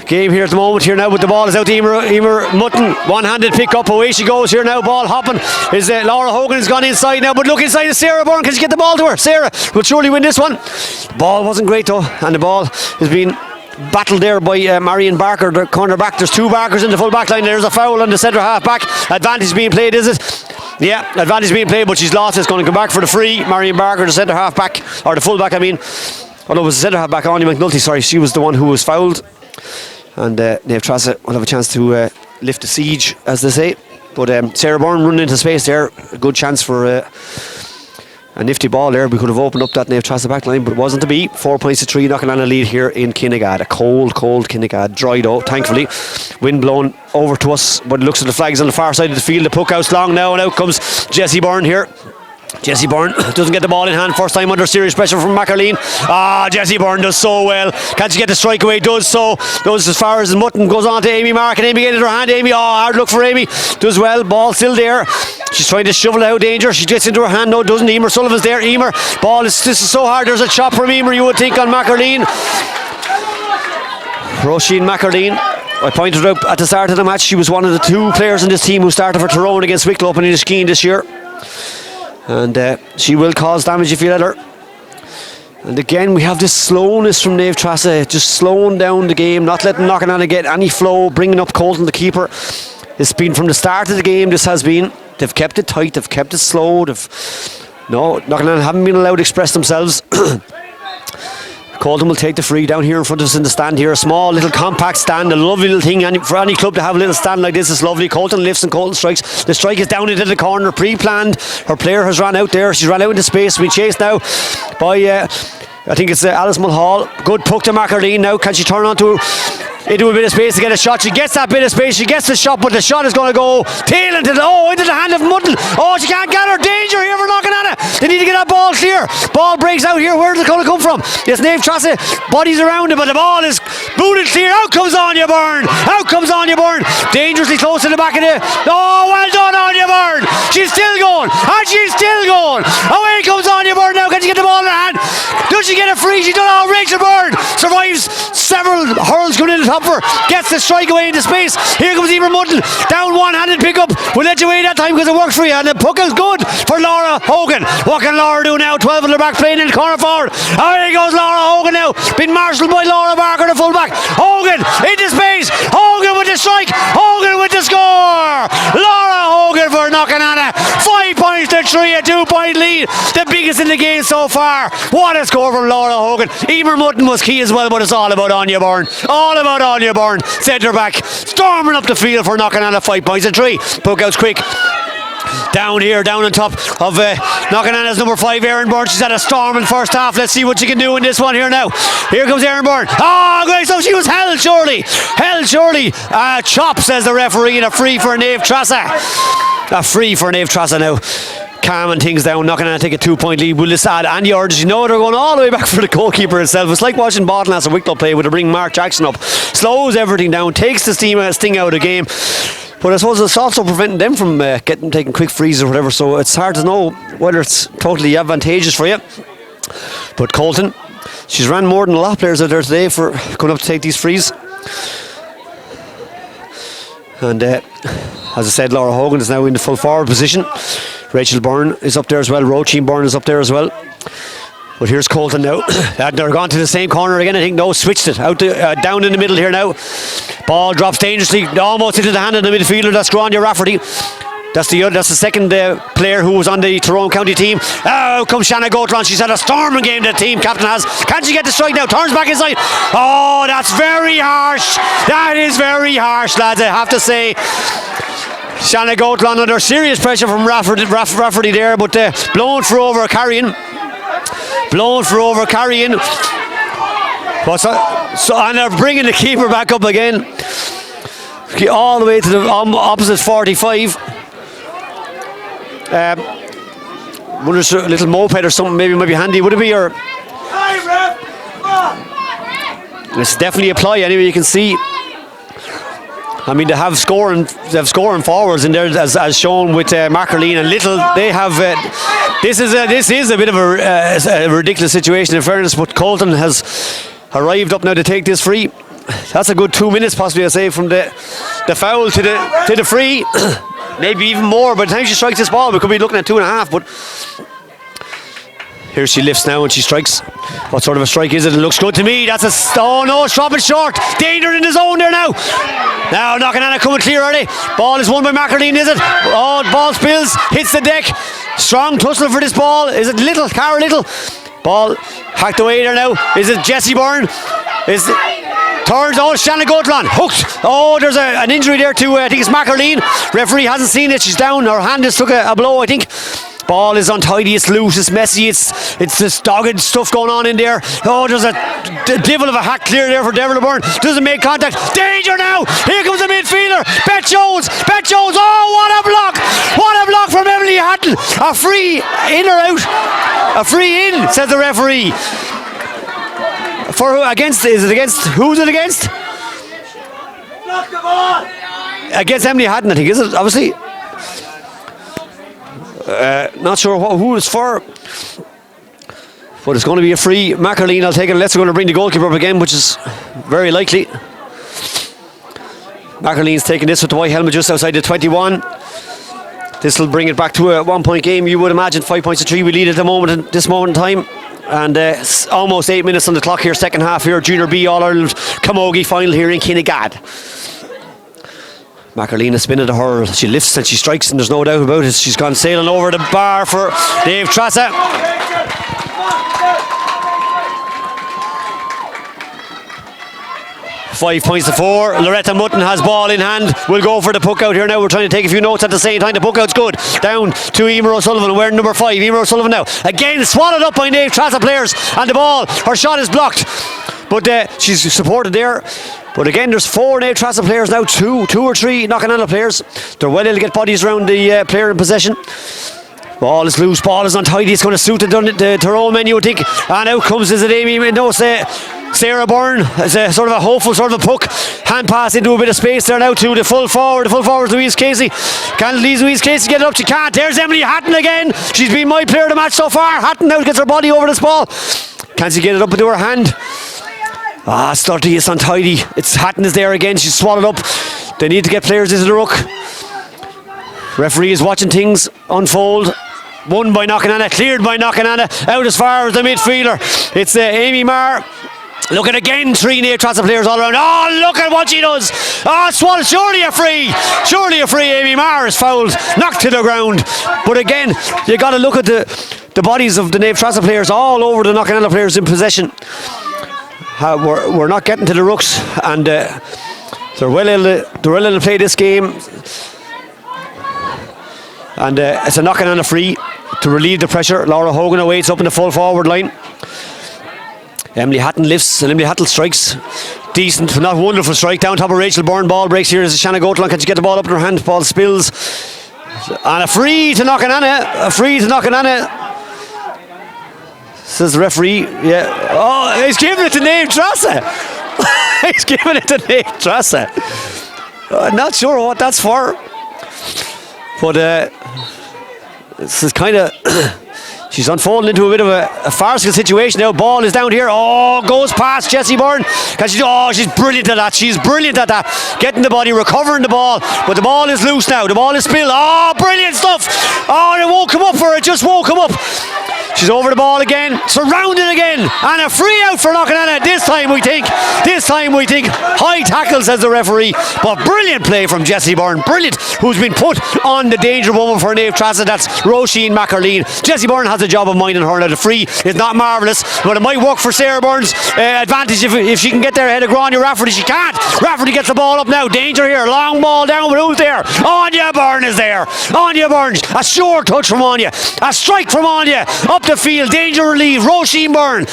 game here at the moment here now, but the ball is out to Emer Mutton. One-handed pick up, away she goes here now. Ball hopping is Laura Hogan has gone inside now, but look inside is Sarah Byrne. Can she get the ball to her? Sarah will surely win this one. Ball wasn't great though, and the ball has been battled there by Marion Barker, the corner back. There's 2 Barkers in the full back line. There's a foul on the centre half back. Advantage being played, is it? Yeah, advantage being played, but she's lost. It's going to come back for the free. Marion Barker, the centre half back, or the full back I mean. Oh no, it was the centre half back, Anya McNulty, sorry. She was the one who was fouled. And Naomh Treasa will have a chance to lift the siege, as they say. But Sarah Byrne running into space there. A good chance for a nifty ball there. We could have opened up that Naomh Treasa back line, but it wasn't to be. 4 points to 3, Knockananna lead here in Kinnegad. A cold Kinnegad. Dried out, thankfully. Wind blowing over to us, but it looks at the flags on the far side of the field. The puck out's long now, and out comes Jessie Byrne here. Jessie Byrne doesn't get the ball in hand. First time under serious pressure from McArleen. Jessie Byrne does so well. Can't she get the strike away? Does so. Goes as far as Mutton. Goes on to Amy Mark. And Amy get it in her hand. Amy, hard look for Amy. Does well. Ball still there. She's trying to shovel out danger. She gets into her hand. No, doesn't. Emer Sullivan's there. Emer. Ball is, this is so hard. There's a chop from Emer, you would think, on McArleen. Roisin McArleen. I pointed out at the start of the match, she was one of the 2 players in this team who started for Tyrone against Wicklow up in Inniskeen this year. And she will cause damage if you let her. And again, we have this slowness from Naomh Treasa, just slowing down the game, not letting Knockananna get any flow, bringing up Colton the keeper. It's been from the start of the game, this has been. They've kept it tight, they've kept it slow. Knockananna haven't been allowed to express themselves. Colton will take the free down here in front of us in the stand here. A small little compact stand, a lovely little thing for any club to have a little stand like this. Is lovely. Colton lifts and Colton strikes. The strike is down into the corner, pre-planned. Her player has run out there. She's run out into space. We chased now by I think it's Alice Mulhall. Good puck to McArleen now. Can she turn onto into a bit of space to get a shot? She gets that bit of space. She gets the shot, but the shot is going to go tail into the hand of Mutton. She can't get her. Danger here for Knockananna. They need to get that ball clear. Ball breaks out here. Where's it going to come from? It's Naomh Treasa. Bodies around it, but the ball is booted clear. Out comes Anya Byrne. Dangerously close to the back of the... well done, Anya Byrne. She's still going. And she's still going. Away comes Anya Byrne now. Can she get the ball in her hand? Does Does she get a free? She done all. Rachel Byrne survives several hurls coming in the top of her. Gets the strike away into space. Here comes Emer Mutton. Down one-handed pickup. We'll let you away that time because it worked for you. And the puck is good for Laura Hogan. What can Laura do now? 12 on the back playing in the corner forward. Oh, here goes Laura Hogan now. Been marshalled by Laura Barker, the fullback. Hogan into space. Hogan with the strike. Hogan with the score. Laura Hogan for knockananna. 5 points to 3, a 2-point lead. The biggest in the game so far. What a score from Laura Hogan. Emer Mutton was key as well, but it's all about Anya Byrne. All about Anya Byrne. Centre back. Storming up the field for knockananna. 5 points to 3. Puck out's quick. Down here, down on top of knockananna's number 5, Erin Byrne. She's had a storm in first half. Let's see what she can do in this one here now. Here comes Erin Byrne. Oh, great. So she was held surely. Held surely. Chop, says the referee, and a free for Naomh Treasa. A free for Naomh Treasa now. Calming things down, knockananna take a 2-point lead. Will this add any urge? You know they're going all the way back for the goalkeeper itself. It's like watching Bottleness a Wicklow play with a bring Mark Jackson up. Slows everything down, takes the sting out of the game. But I suppose it's also preventing them from taking quick frees or whatever, so it's hard to know whether it's totally advantageous for you. But Colton, she's ran more than a lot of players out there today for coming up to take these frees. And as I said, Laura Hogan is now in the full forward position. Rachel Byrne is up there as well. Roisin Byrne is up there as well. But here's Colton now. They're gone to the same corner again. I think no, switched it out to, down in the middle here now. Ball drops dangerously, almost into the hand of the midfielder. That's Gráinne Rafferty. That's the second player who was on the Tyrone County team. Out comes Shanna Gautran. She's had a storming game, the team captain has. Can she get the strike now? Turns back inside. Oh, that's very harsh. That is very harsh, lads, I have to say. Shanna Gautran under serious pressure from Rafferty there, but blown for over carrying. Blown for over carrying. And they're bringing the keeper back up again. All the way to the opposite 45. Wonder if a little moped or something maybe might be handy. Would it be? Or it's definitely a ply anyway. You can see. I mean, they have scoring forwards in there as shown with Mackerleen and Little. They have. This is a bit of a ridiculous situation in fairness, but Colton has arrived up now to take this free. That's a good 2 minutes possibly, I say, from the foul to the free. Maybe even more. By the time she strikes this ball, we could be looking at 2.5. But here she lifts now and she strikes. What sort of a strike is it? It looks good to me. That's a... Oh no, it's dropping short. Danger in the zone there now. Now knockananna coming clear early. Ball is won by Mackerleen, is it? Oh, ball spills, hits the deck. Strong tussle for this ball. Is it Little? Cara Little? Ball hacked away there now. Is it Jessie Byrne? Is it... Turns, oh, Shanna Gautran, hooked. Oh, there's an injury there to, I think it's Mackerleen. Referee hasn't seen it, she's down. Her hand has took a blow, I think. Ball is untidy, it's loose, it's messy, it's this dogged stuff going on in there. Oh, there's a devil of a hack clear there for Devil Byrne. Doesn't make contact. Danger now! Here comes the midfielder. Bet Jones! Oh, what a block! What a block from Emily Hatton! A free in or out? A free in, says the referee. For who? Against? Is it against? Who's it against? Block the ball! Against Emily Hatton, I think, is it? Obviously. Not sure who it's for, but it's going to be a free. Mackerleen, I'll take it unless they're going to bring the goalkeeper up again, which is very likely. Mackerleen's taking this with the white helmet just outside the 21. This will bring it back to a 1-point game. You would imagine 5 points to 3. We lead at the moment, this moment in time. And almost 8 minutes on the clock here, second half here. Junior B All-Ireland Camogie final here in Kinnegad. Mackerleen is spinning to her. She lifts and she strikes, and there's no doubt about it. She's gone sailing over the bar for Naomh Treasa. Five points to 4. Loretta Mutton has ball in hand. We'll go for the puck out here now. We're trying to take a few notes at the same time. The puck out's good. Down to Emer O'Sullivan, wearing number 5. Emer O'Sullivan now. Again, swallowed up by Naomh Treasa players. And the ball, her shot is blocked. But she's supported there. But again, there's 4 Naomh Treasa players now, 2 or 3 knockananna players. They're well able to get bodies around the player in possession. Ball is loose, ball is untidy. It's going to suit the Tyrone menu, I think. And out comes, is it Amy? No, Sarah Byrne. It's a sort of a hopeful sort of a puck. Hand pass into a bit of space there now to the full forward. The full forward is Louise Casey. Can Louise Casey get it up? She can't. There's Emily Hatton again. She's been my player of the match so far. Hatton now gets her body over this ball. Can she get it up into her hand? Slutty is untidy. Hatton is there again. She's swallowed up. They need to get players into the ruck. Referee is watching things unfold. Won by knockananna, cleared by knockananna, out as far as the midfielder. It's Amy Marr. Look at again, 3 Naomh Treasa players all around. Look at what she does. Swallowed. Surely a free. Amy Marr is fouled, knocked to the ground. But again, you got to look at the bodies of the Naomh Treasa players all over the knockananna players in possession. We're not getting to the rucks, and they're well able to play this game. And it's a knockananna free to relieve the pressure. Laura Hogan awaits up in the full forward line. Emily Hatton lifts, and Emily Hatton strikes. Decent, but not wonderful strike. Down top of Rachel Byrne. Ball breaks here as Shanna Goatlan. Can she get the ball up in her hand? Ball spills. And a free to knockananna. Says the referee. Yeah. He's giving it to Naomh Treasa. He's giving it to Naomh Treasa. Not sure what that's for. But this is kind of... She's unfolding into a bit of a farcical situation now. Ball is down here. Goes past Jessie Byrne. She's brilliant at that. Getting the body, recovering the ball. But the ball is loose now. The ball is spilled. Brilliant stuff. It won't come up for her. It just won't come up. She's over the ball again, surrounded again, and a free out for knockananna. This time we think high tackle, says the referee. But brilliant play from Jessie Byrne, brilliant, who's been put on the danger woman for Naomh Treasa. That's Roisin McArleen. Jessie Byrne has a job of minding her. Now the free is not marvellous, but it might work for Sarah Byrne's advantage if she can get there ahead of Grania Rafferty. She can't. Rafferty gets the ball up now. Danger here. Long ball down, but who's there? Anya Byrne is there. Anya Byrne. A sure touch from Anya. A strike from Anya. Up the field, danger relieved. Roisin Byrne,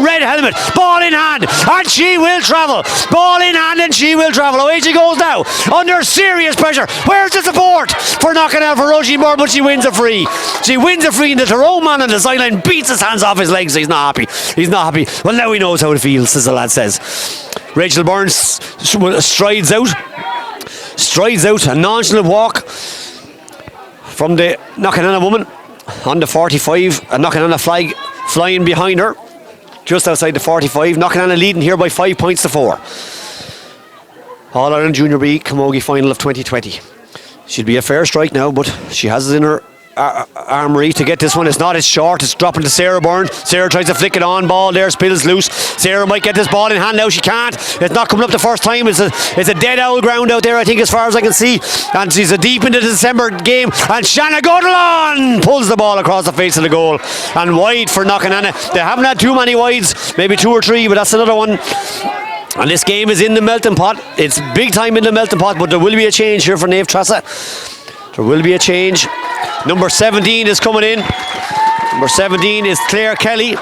red helmet, ball in hand, and she will travel. Ball in hand, and she will travel. Away she goes now, under serious pressure. Where's the support for knockananna for Roisin Byrne? But she wins a free. And the Tyrone man on the sideline beats his hands off his legs. He's not happy. Well, now he knows how it feels, as the lad says. Rachel Byrne strides out, a nonchalant walk from the knockananna woman on the 45, a knockananna flag flying behind her just outside the 45. Knockananna leading here by 5 points to 4. All Ireland Junior B Camogie final of 2020. She'll be a fair strike now, but she has it in her armory to get this one. It's not, it's short, it's dropping to Sarah Byrne. Sarah tries to flick it on, ball there, spills loose. Sarah might get this ball in hand now, she can't. It's not coming up the first time. It's a dead owl ground out there, I think, as far as I can see. And she's a deep into the December game, and Shanna Goatlan pulls the ball across the face of the goal, and wide for knockananna. They haven't had too many wides, maybe 2 or 3, but that's another one. And this game is in the melting pot. It's big time in the melting pot, but there will be a change here for Naomh Treasa. There will be a change. Number 17 is coming in. Number 17 is Claire Kelly.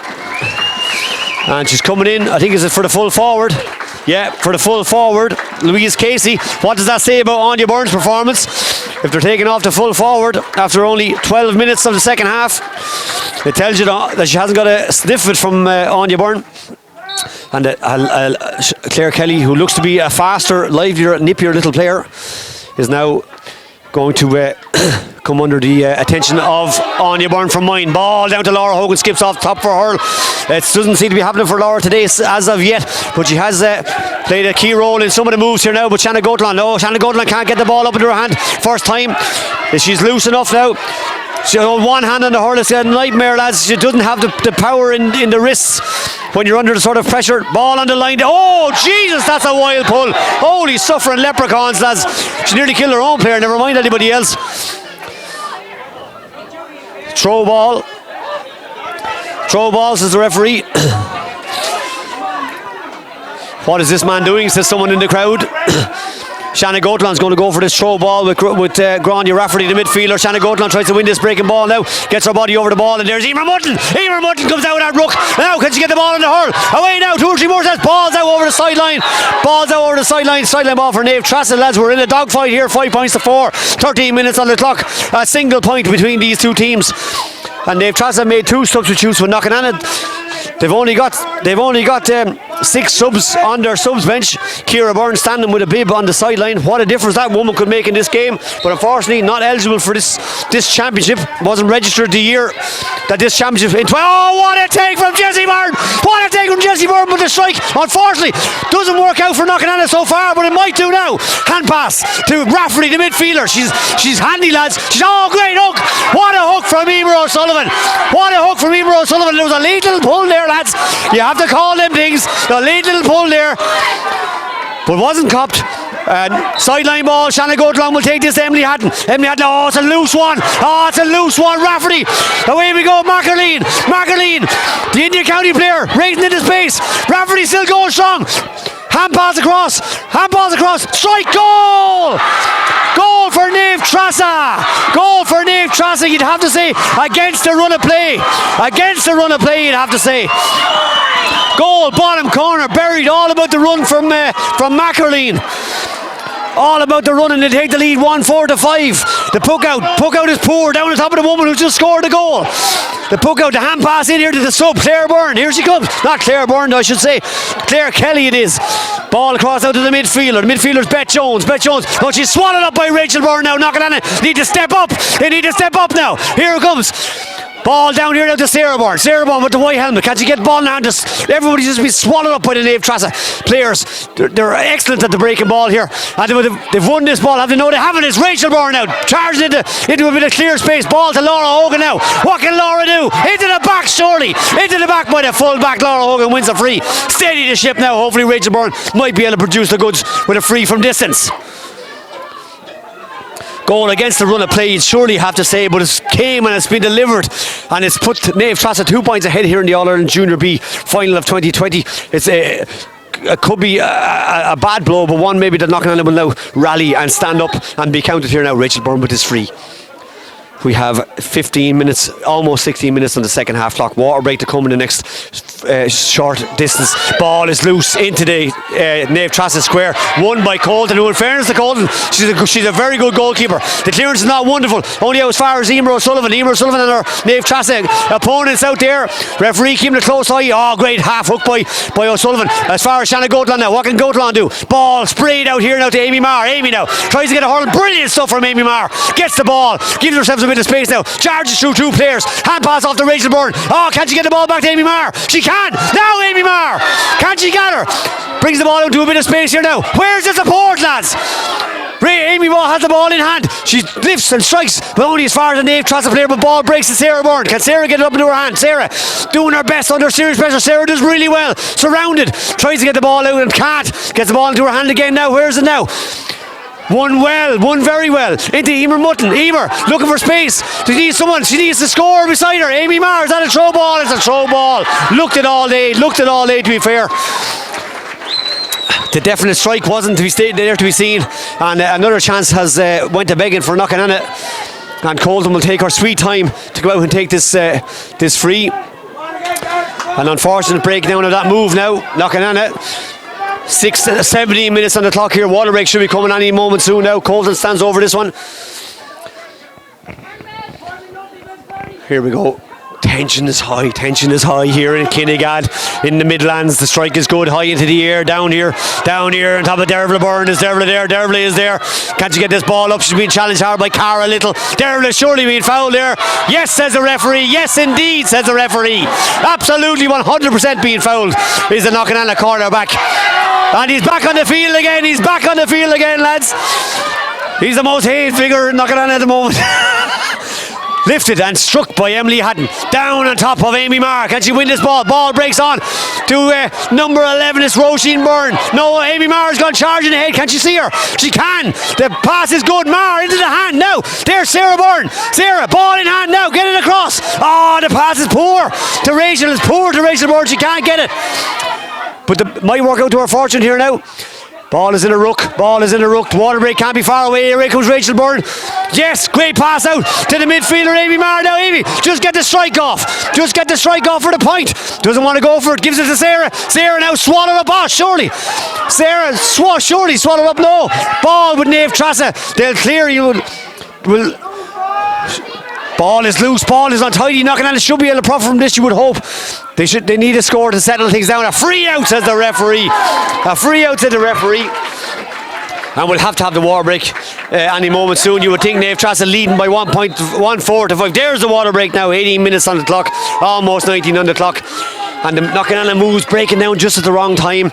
And she's coming in, I think, is it for the full forward? Yeah, for the full forward, Louise Casey. What does that say about Anya Byrne's performance? If they're taking off the full forward after only 12 minutes of the second half, it tells you that she hasn't got a sniff of it from Anya Byrne. And Claire Kelly, who looks to be a faster, livelier, nippier little player, is now going to come under the attention of Anya Byrne from mine. Ball down to Laura Hogan, skips off top for her. It doesn't seem to be happening for Laura today as of yet, but she has played a key role in some of the moves here now. But Shanna Goatlan can't get the ball up into her hand first time. She's loose enough now. She has one hand on the hurl. It's a nightmare, lads. She doesn't have the power in the wrists when you're under the sort of pressure. Ball on the line. Oh, Jesus, that's a wild pull. Holy suffering leprechauns, lads. She nearly killed her own player, never mind anybody else. Throw ball. Throw ball, says the referee. What is this man doing, says someone in the crowd. Shanna Goatlan's going to go for this throw ball with Grania Rafferty, the midfielder. Shanna Goatlan tries to win this breaking ball now. Gets her body over the ball, and there's Emer Mutton. Emer Mutton comes out at ruck. Now can she get the ball in the hurl? Away now, 2 or 3 more sets. Balls out over the sideline. Sideline ball for Naomh Treasa, lads. We're in a dogfight here. 5 points to 4. 13 minutes on the clock. A single point between these two teams. And Naomh Treasa made 2 substitutes for knockananna. They've only got 6 subs on their subs bench. Ciara Byrne standing with a bib on the sideline. What a difference that woman could make in this game. But unfortunately, not eligible for this championship. Wasn't registered the year that this championship. Oh, what a take from Jessie Byrne! What a take from Jessie Byrne! But the strike, unfortunately, doesn't work out for knockananna so far, but it might do now. Hand pass to Rafferty, the midfielder. She's handy, lads. Great hook! What a hook from Emer O'Sullivan! What a hook from Emer O'Sullivan! There was a late little pull there, lads. You have to call them things. A late little pull there, but wasn't copped. Sideline ball. Shanna Goatland will take this to Emily Hatton. Oh, it's a loose one. Rafferty. Away we go. Markerleen, the Indian County player, racing into space. Rafferty still going strong. Hand balls across. Strike, goal! Goal for Naomh Treasa. You'd have to say, against the run of play, you'd have to say. Goal, bottom corner, buried. All about the run from Markerleen. All about the run, and they take the lead 1-4 to 5. The puck out is poor down on top of the woman who just scored the goal. The puck out, the hand pass in here to the sub, Claire Byrne. Here she comes. Not Claire Byrne, I should say. Claire Kelly it is. Ball across out to the midfielder. The midfielder's Beth Jones. Oh, she's swallowed up by Rachel Byrne now. knockananna need to step up. They need to step up now. Here it comes. Ball down here now to Sarah Byrne with the white helmet. Can't you get the ball now? Everybody's just been swallowed up by the Naomh Treasa players. They're excellent at the breaking ball here. And they've won this ball. Have they know they haven't? It's Rachel Byrne now. Charging into a bit of clear space. Ball to Laura Hogan now. What can Laura do? Into the back, surely. Into the back by the full back. Laura Hogan wins a free. Steady the ship now. Hopefully Rachel Byrne might be able to produce the goods with a free from distance. Goal against the run of play, you'd surely have to say, but it came and it's been delivered, and it's put Naomh Treasa 2 points ahead here in the All-Ireland Junior B final of 2020. It could be a bad blow, but one maybe that knockananna will now rally and stand up and be counted here now. Rachel Byrne with his free. We have 15 minutes, almost 16 minutes on the second half clock. Water break to come in the next short distance. Ball is loose into the Naomh Treasa square. Won by Colton, who in fairness to Colton, she's a very good goalkeeper. The clearance is not wonderful. Only out as far as Emer O'Sullivan. And her Naomh Treasa opponents out there. Referee keeping a close eye. Oh, great half hook by O'Sullivan. As far as Shanna Goatland now. What can Goatland do? Ball sprayed out here now to Amy Marr. Amy now tries to get a hurl. Brilliant stuff from Amy Marr. Gets the ball. Gives herself a bit of space now. Charges through 2 players. Hand pass off to Rachel Byrne. Oh, can't she get the ball back to Amy Marr? She can. Now Amy Marr. Can't she get her? Brings the ball out to a bit of space here now. Where's the support, lads? Amy Ball has the ball in hand. She lifts and strikes, but only as far as the Naomh Treasa player. But ball breaks to Sarah Byrne. Can Sarah get it up into her hand? Sarah doing her best under serious pressure. Sarah does really well. Surrounded. Tries to get the ball out and can't. Gets the ball into her hand again now. Where is it now? Won very well. Into Emer Mutton. Emer looking for space. She needs someone. She needs to score beside her. Amy Marr, is that a throw ball? It's a throw ball. Looked it all day, to be fair. The definite strike wasn't to be there to be seen, and another chance has went to begging for knockananna, and Colton will take her sweet time to go out and take this free. An unfortunate breakdown of that move now. Knockananna. 17 minutes on the clock here. Water break should be coming any moment soon now. Colton stands over this one. Here we go. Tension is high here in Kinnegad, in the Midlands. The strike is good, high into the air, down here on top of Dervla Byrne. Is Dervla there? Dervla is there. Can't you get this ball up? She's being challenged hard by Cara Little. Dervla surely being fouled there. Yes, says the referee. Yes, indeed, says the referee. Absolutely 100% being fouled is the knockananna cornerback. And he's back on the field again. Lads. He's the most hated figure in knockananna at the moment. Lifted and struck by Emily Hatton. Down on top of Amy Marr. Can she win this ball? Ball breaks on to number 11. It's Roisin Byrne. No, Amy Marr's gone charging ahead. Can she see her? She can. The pass is good. Marr into the hand now. There's Sarah Byrne. Sarah, ball in hand now. Get it across. Oh, the pass is poor to Rachel. It's poor to Rachel Byrne. She can't get it. But might work out to her fortune here now. Ball is in a ruck. Water break can't be far away. Here comes Rachel Byrne. Yes, great pass out to the midfielder, Amy Marr. Now, Amy, just get the strike off. For the point. Doesn't want to go for it. Gives it to Sarah. Sarah now swallowed up. Oh, surely. Sarah surely swallowed up. No. Ball with Naomh Treasa. They'll clear you. Ball is loose, ball is untidy. Knockananna should be able to profit from this, you would hope. They need a score to settle things down. A free out, says the referee. A free out, said the referee. And we'll have to have the water break any moment soon. You would think Naomh Treasa leading by 1.14 to 5. There's the water break now, 18 minutes on the clock, almost 19 on the clock. And the Knockananna moves breaking down just at the wrong time.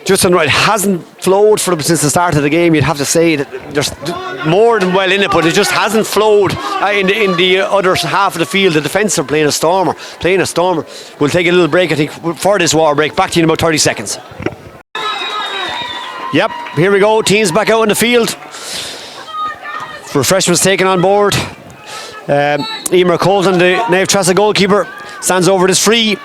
Just on right, it hasn't flowed for them since the start of the game. You'd have to say that there's more than well in it, but it just hasn't flowed in the other half of the field. The defence are playing a stormer. We'll take a little break, I think, for this water break. Back to you in about 30 seconds. Yep, here we go. Teams back out in the field. Refreshments taken on board. Emer Colton, the Naomh Treasa goalkeeper, stands over this free,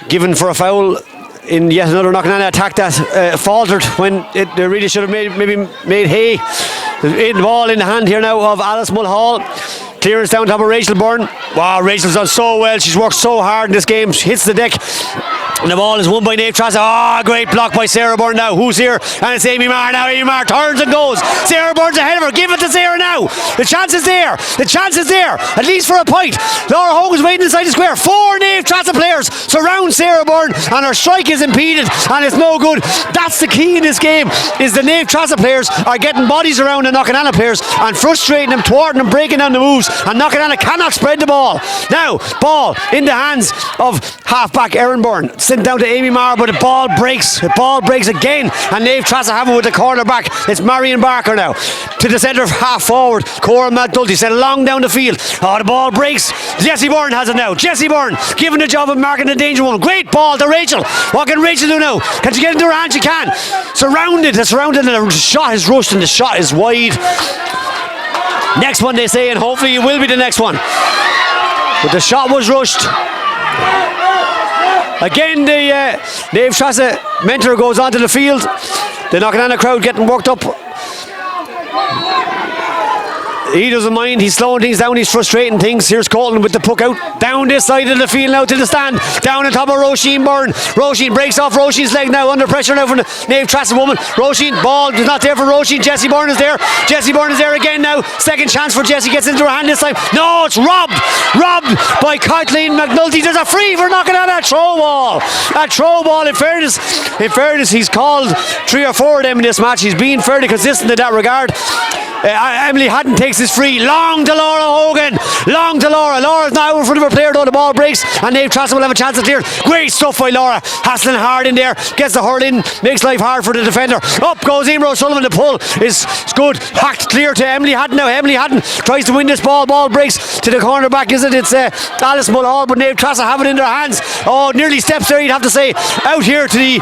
given for a foul in yet another Knockananna attack that faltered when they really should have made hay. The ball in the hand here now of Alice Mulhall. Clearance down top of Rachel Byrne. Wow, Rachel's done so well. She's worked so hard in this game. She hits the deck. And the ball is won by Naomh Treasa. Oh, great block by Sarah Byrne now. Who's here? And it's Amy Marr now. Amy Marr turns and goes. Sarah Byrne's ahead of her. Give it to Sarah now. The chance is there. The chance is there. At least for a point. Laura Hogan's waiting inside the square. 4 Naomh Treasa players surround Sarah Byrne and her strike is impeded and it's no good. That's the key in this game, is the Naomh Treasa players are getting bodies around the Knockananna players and frustrating them, thwarting them, breaking down the moves, and Knockananna cannot spread the ball. Now, ball in the hands of half-back Erin Byrne. Sent down to Amy Marr, but the ball breaks. The ball breaks again, and Naomh Treasa have it with the corner back. It's Marion Barker now to the centre half forward. Cora McDulty sent long down the field. Oh, the ball breaks. Jessie Byrne has it now. Jessie Byrne given the job of marking the danger one. Great ball to Rachel. What can Rachel do now? Can she get into her hand? She can. Surrounded, and the shot is rushed, and the shot is wide. Next one, they say, and hopefully it will be the next one. But the shot was rushed. Again, the Naomh Treasa mentor goes onto the field. The Knockananna crowd getting worked up. He doesn't mind, he's slowing things down, he's frustrating things. Here's Colton with the puck out, down this side of the field now to the stand, down on top of Roisin Byrne. Roisin breaks off Roisin's leg now, under pressure now from the Naomh Treasa woman. Roisin, ball is not there for Roisin. Jessie Byrne is there. Jessie Byrne is there again now. Second chance for Jessie, gets into her hand this time. No, it's robbed by Kathleen McNulty. There's a free for Knockananna. A throw ball. In fairness, he's called 3 or 4 of them in this match. He's been fairly consistent in that regard. Emily Hatton takes this free, long to Laura Hogan, long to Laura. Laura's now in front of her player though, the ball breaks and Naomh Treasa will have a chance to clear. Great stuff by Laura, hassling hard in there, gets the hurl in, makes life hard for the defender. Up goes Emer O'Sullivan, the pull is good, hacked clear to Emily Hatton now. Emily Hatton tries to win this ball breaks to the corner back, is it? It's Alice Mulhall, but Naomh Treasa have it in their hands. Oh, nearly steps there, you'd have to say. Out here to the...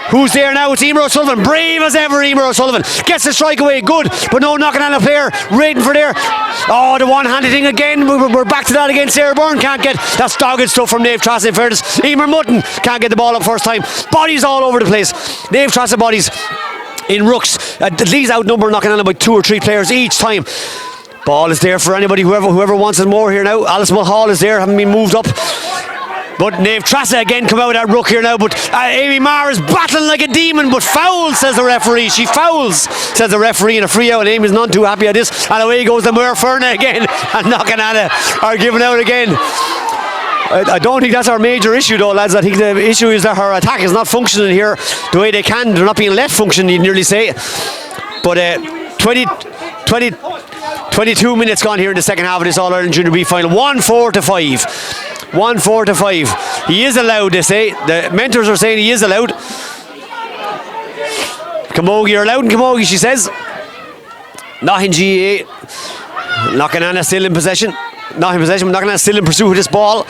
Who's there now? It's Emer O'Sullivan. Brave as ever, Emer O'Sullivan. Gets the strike away, good, but no Knockananna player waiting for there. Oh, the one-handed thing again. We're back to that again. Sarah Byrne can't get. That's dogged stuff from Naomh Treasa, in fairness. Emer Mutton can't get the ball up first time. Bodies all over the place. Naomh Treasa bodies in rucks. These outnumber Knockananna by 2 or 3 players each time. Ball is there for anybody, whoever wants it more here now. Alice Mulhall is there, having been moved up. But Naomh Treasa again come out at ruck here now, but Amy Marr is battling like a demon, but foul, says the referee. She fouls, says the referee, in a free out, and Amy's none too happy at this, and away goes the Muirferna again, and Knockananna are giving out again. I don't think that's our major issue though, lads. I think the issue is that her attack is not functioning here the way they can. They're not being let function, you'd nearly say. But 22 minutes gone here in the second half of this All-Ireland Junior B final. 1-4 to 5. 1-4 to 5. He is allowed, they say. The mentors are saying he is allowed. Camogie, you're allowed in Camogie, she says. Not in GAA. Knockananna still in possession. Not in possession, but Knockananna still in pursuit of this ball.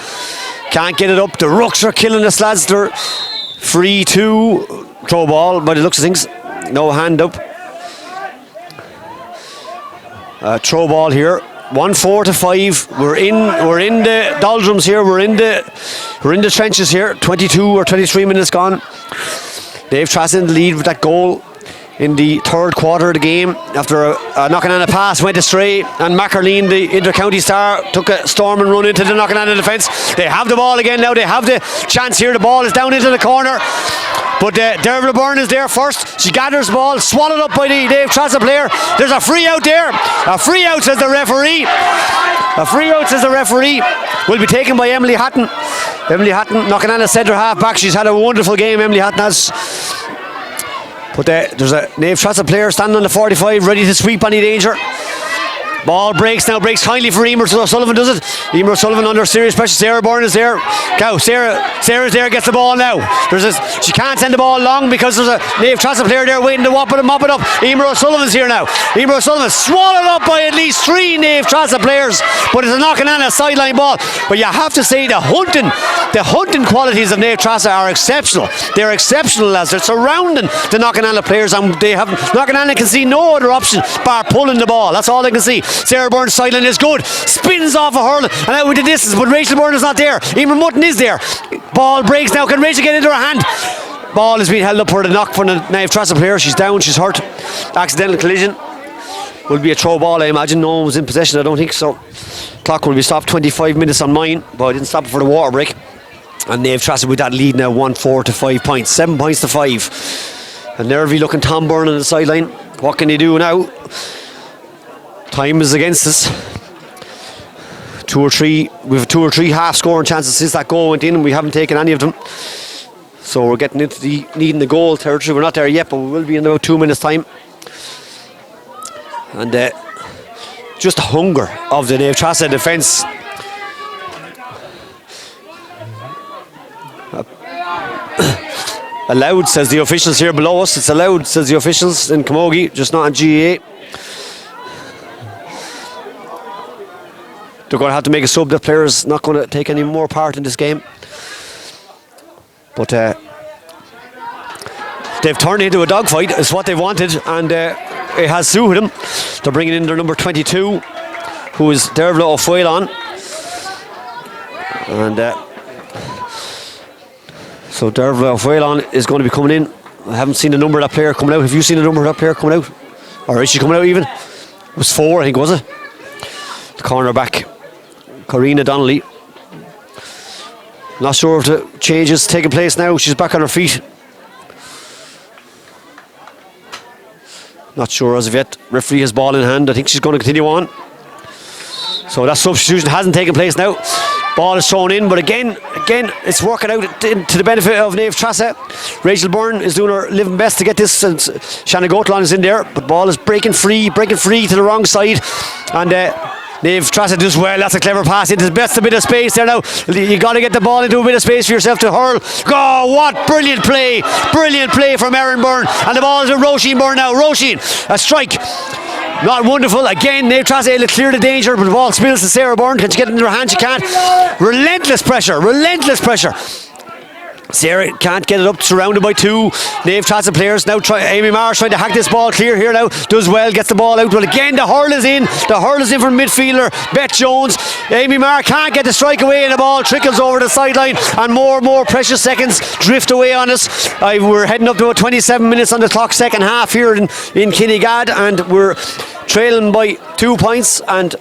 Can't get it up. The rucks are killing us, lads. They're free to throw ball by the looks of things. No hand up. Throw ball here. 1-4 to 5. We're in the doldrums here. We're in the trenches here. 22 or 23 minutes gone. Naomh Treasa in the lead with that goal in the third quarter of the game after a Knockananna pass went astray, and Mackerleen, the inter-county star, took a storm and run into the Knockananna defence. They have the ball again now. They have the chance here. The ball is down into the corner. But Dervla Byrne is there first. She gathers the ball, swallowed up by the Naomh Treasa player. There's a free out there. A free out, says the referee. A free out, says the referee. Will be taken by Emily Hatton. Emily Hatton, knockananna centre half back. She's had a wonderful game, Emily Hatton has. But there's a Naomh Treasa player standing on the 45, ready to sweep any danger. Ball breaks now, breaks kindly for Emer O'Sullivan, does it? Emer O'Sullivan under serious pressure. Sarah Byrne is there. Sarah's there, gets the ball now. She can't send the ball long because there's a Naomh Treasa player there waiting to mop it up. Emer O'Sullivan's here now. Emer O'Sullivan swallowed up by at least 3 Naomh Treasa players, but it's a knockananna sideline ball. But you have to say the hunting qualities of Naomh Treasa are exceptional. They're exceptional as they're surrounding the knockananna players, and knockananna can see no other option bar pulling the ball. That's all they can see. Sarah Byrne's sideline is good. Spins off a hurl and out with the distance, but Rachel Byrne is not there. Emer Mutton is there. Ball breaks now. Can Rachel get into her hand? Ball is being held up for the knock from the Naomh Treasa player. She's down, she's hurt. Accidental collision. Will be a throw ball, I imagine. No one was in possession, I don't think so. Clock will be stopped 25 minutes on mine, but I didn't stop it for the water break. And Naomh Treasa with that lead now 1-4 to 5 points. 7 points to 5. A nervy looking Tom Byrne on the sideline. What can he do now? Time is against us. 2 or 3. We have 2 or 3 half scoring chances since that goal went in, and we haven't taken any of them. So we're getting into the needing the goal territory. We're not there yet, but we will be in about 2 minutes' time. And just the hunger of the Naomh Treasa defence. Allowed, says the officials here below us. It's allowed, says the officials in Camogie, just not in GAA. They're going to have to make a sub. The player's not going to take any more part in this game. But they've turned it into a dogfight. It's what they wanted, and it has suited them. They're bringing in their number 22, who is Dervla O'Foyle. And so Dervla O'Foyle is going to be coming in. I haven't seen the number of that player coming out. Have you seen the number of that player coming out? Or is she coming out even? It was 4, I think, was it? The corner back, Corrina Donnelly. Not sure if the change is taking place now. She's back on her feet. Not sure as of yet. Referee has ball in hand. I think she's going to continue on. So that substitution hasn't taken place now. Ball is thrown in, but again, it's working out to the benefit of Naomh Treasa. Rachel Byrne is doing her living best to get this, and Shanna Gotlon is in there, but ball is breaking free to the wrong side, and Naomh Treasa does well. That's a clever pass into the best bit of space there now. You got to get the ball into a bit of space for yourself to hurl. Oh, what brilliant play from Erin Byrne, and the ball is with Roisin Byrne now. Roisin, a strike. Not wonderful. Again, Naomh Treasa able to clear the danger, but the ball spills to Sarah Byrne. Can she get it into her hand? She can't. Relentless pressure. Sarah can't get it up, surrounded by 2 Naomh Treasa players. Now Amy Marsh trying to hack this ball clear here now. Does well, gets the ball out. Well, again, the hurl is in. From midfielder Beth Jones. Amy Marsh can't get the strike away, and the ball trickles over the sideline, and more precious seconds drift away on us. We're heading up to about 27 minutes on the clock, second half here in Kinnegad, and we're trailing by 2 points, and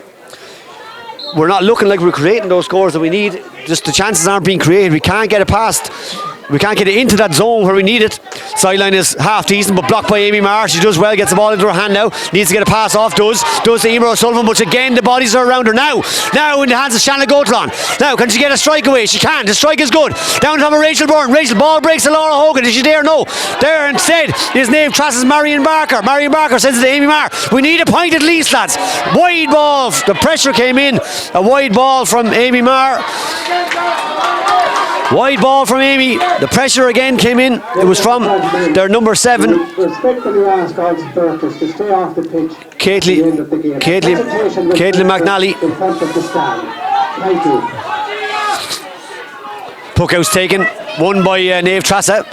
we're not looking like we're creating those scores that we need. Just the chances aren't being created. We can't get it past. We can't get it into that zone where we need it. Sideline is half decent, but blocked by Amy Marsh. She does well, gets the ball into her hand now. Needs to get a pass off, does to Emer O'Sullivan, but again the bodies are around her now in the hands of Shanna Gotlon. Now can she get a strike away? She can. The strike is good. Down top of Rachel Byrne. Rachel, ball breaks to Laura Hogan. Is she there? No. There instead is Naomh Treasa's Marion Barker. Marion Barker sends it to Amy Marsh. We need a point at least, lads. Wide ball. The pressure came in. A wide ball from Amy Marr. Wide ball from Amy. The pressure again came in. It was from their number 7. Respectfully ask all supporters to stay off the pitch. Caitlin McNally. In front of the stand. Thank you. Puck out's taken. Won by Naomh Treasa.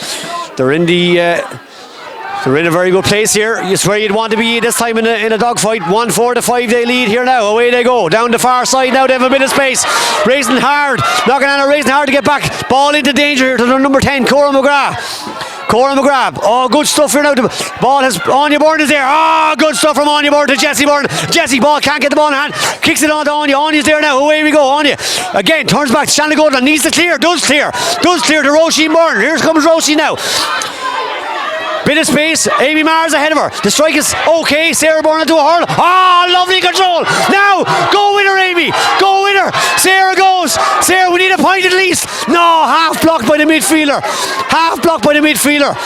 They're in a very good place here. It's where you'd want to be this time in a dogfight. 1-4 to 5 they lead here now. Away they go. Down the far side now. They have a bit of space. Racing hard. knockananna racing hard to get back. Ball into danger here to the number 10, Cora McGrath. Cora McGrath. Oh, good stuff here now. The ball has Anya Byrne is there. Oh, good stuff from Anya Byrne to Jessie Byrne. Jessie ball can't get the ball in hand. Kicks it on to Anya. Anya's there now. Away we go. Anya again turns back. Shanna Golden needs to clear. Does clear to Roisin Byrne. Here comes Roisin now. Bit of space. Amy Mars ahead of her. The strike is okay. Sarah Byrne into a hurl. Ah, lovely control. Now, go with her, Amy. Go with her. Sarah goes. Sarah, we need a point at least. No, half blocked by the midfielder. Half blocked by the midfielder.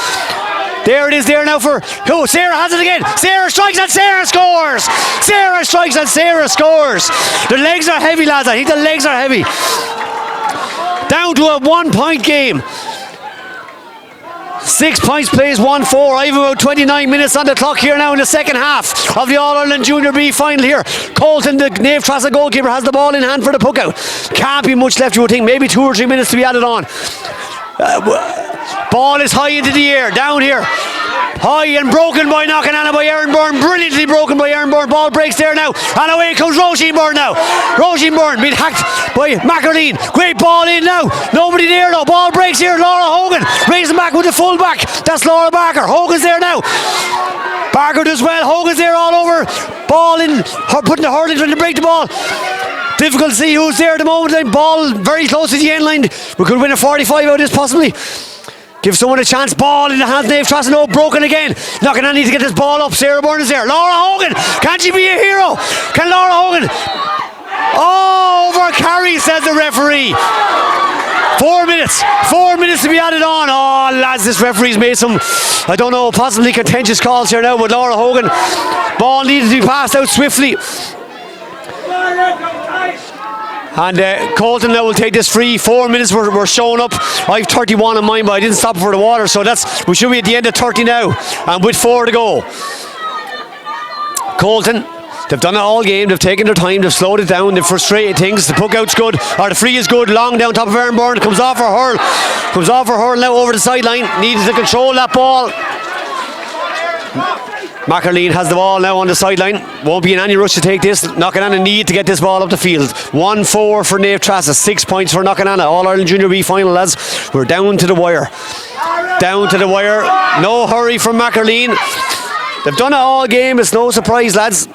There it is there now for who? Sarah has it again. Sarah strikes and Sarah scores. Sarah strikes and Sarah scores. The legs are heavy, lads. I think the legs are heavy. Down to a 1 point game. 6 points plays 1-4. I have about 29 minutes on the clock here now in the second half of the All-Ireland Junior B final here. Colton, the Naomh Treasa goalkeeper, has the ball in hand for the puck out. Can't be much left, you would think. Maybe 2 or 3 minutes to be added on. Ball is high into the air, down here. High and broken by knockananna by Erin Byrne. Brilliantly broken by Erin Byrne. Ball breaks there now. And away comes Roisin Byrne now. Roisin Byrne being hacked by McErleen. Great ball in now. Nobody there though. Ball breaks here. Laura Hogan racing back with the full back. That's Laura Barker. Hogan's there now. Barker does well. Hogan's there all over. Ball in. Putting the hurling trying to break the ball. Difficult to see who's there at the moment. Ball very close to the end line. We could win a 45 out of this possibly. Give someone a chance. Ball in the hands of Naomh Treasa. No, broken again. Knockananna needs to get this ball up. Sarah Byrne is there. Laura Hogan. Can she be a hero? Can Laura Hogan? Oh, over carry, says the referee. 4 minutes. 4 minutes to be added on. Oh, lads, this referee's made some, I don't know, possibly contentious calls here now with Laura Hogan. Ball needed to be passed out swiftly. And Colton now will take this free. 4 minutes we're showing up. I have 31 on mine, but I didn't stop for the water, so we should be at the end of 30 now. And with 4 to go. Colton, they've done it all game. They've taken their time. They've slowed it down. They've frustrated things. The puck out's good, or the free is good. Long down top of Erin Byrne. Comes off her hurl. Comes off her hurl now over the sideline. Needed to control that ball. McErleen has the ball now on the sideline. Won't be in any rush to take this. Knockananna need to get this ball up the field. 1-4 for Naomh Treasa. 6 points for Knockananna. All-Ireland Junior B final, lads. We're down to the wire. Down to the wire. No hurry from McErleen. They've done it all game. It's no surprise, lads.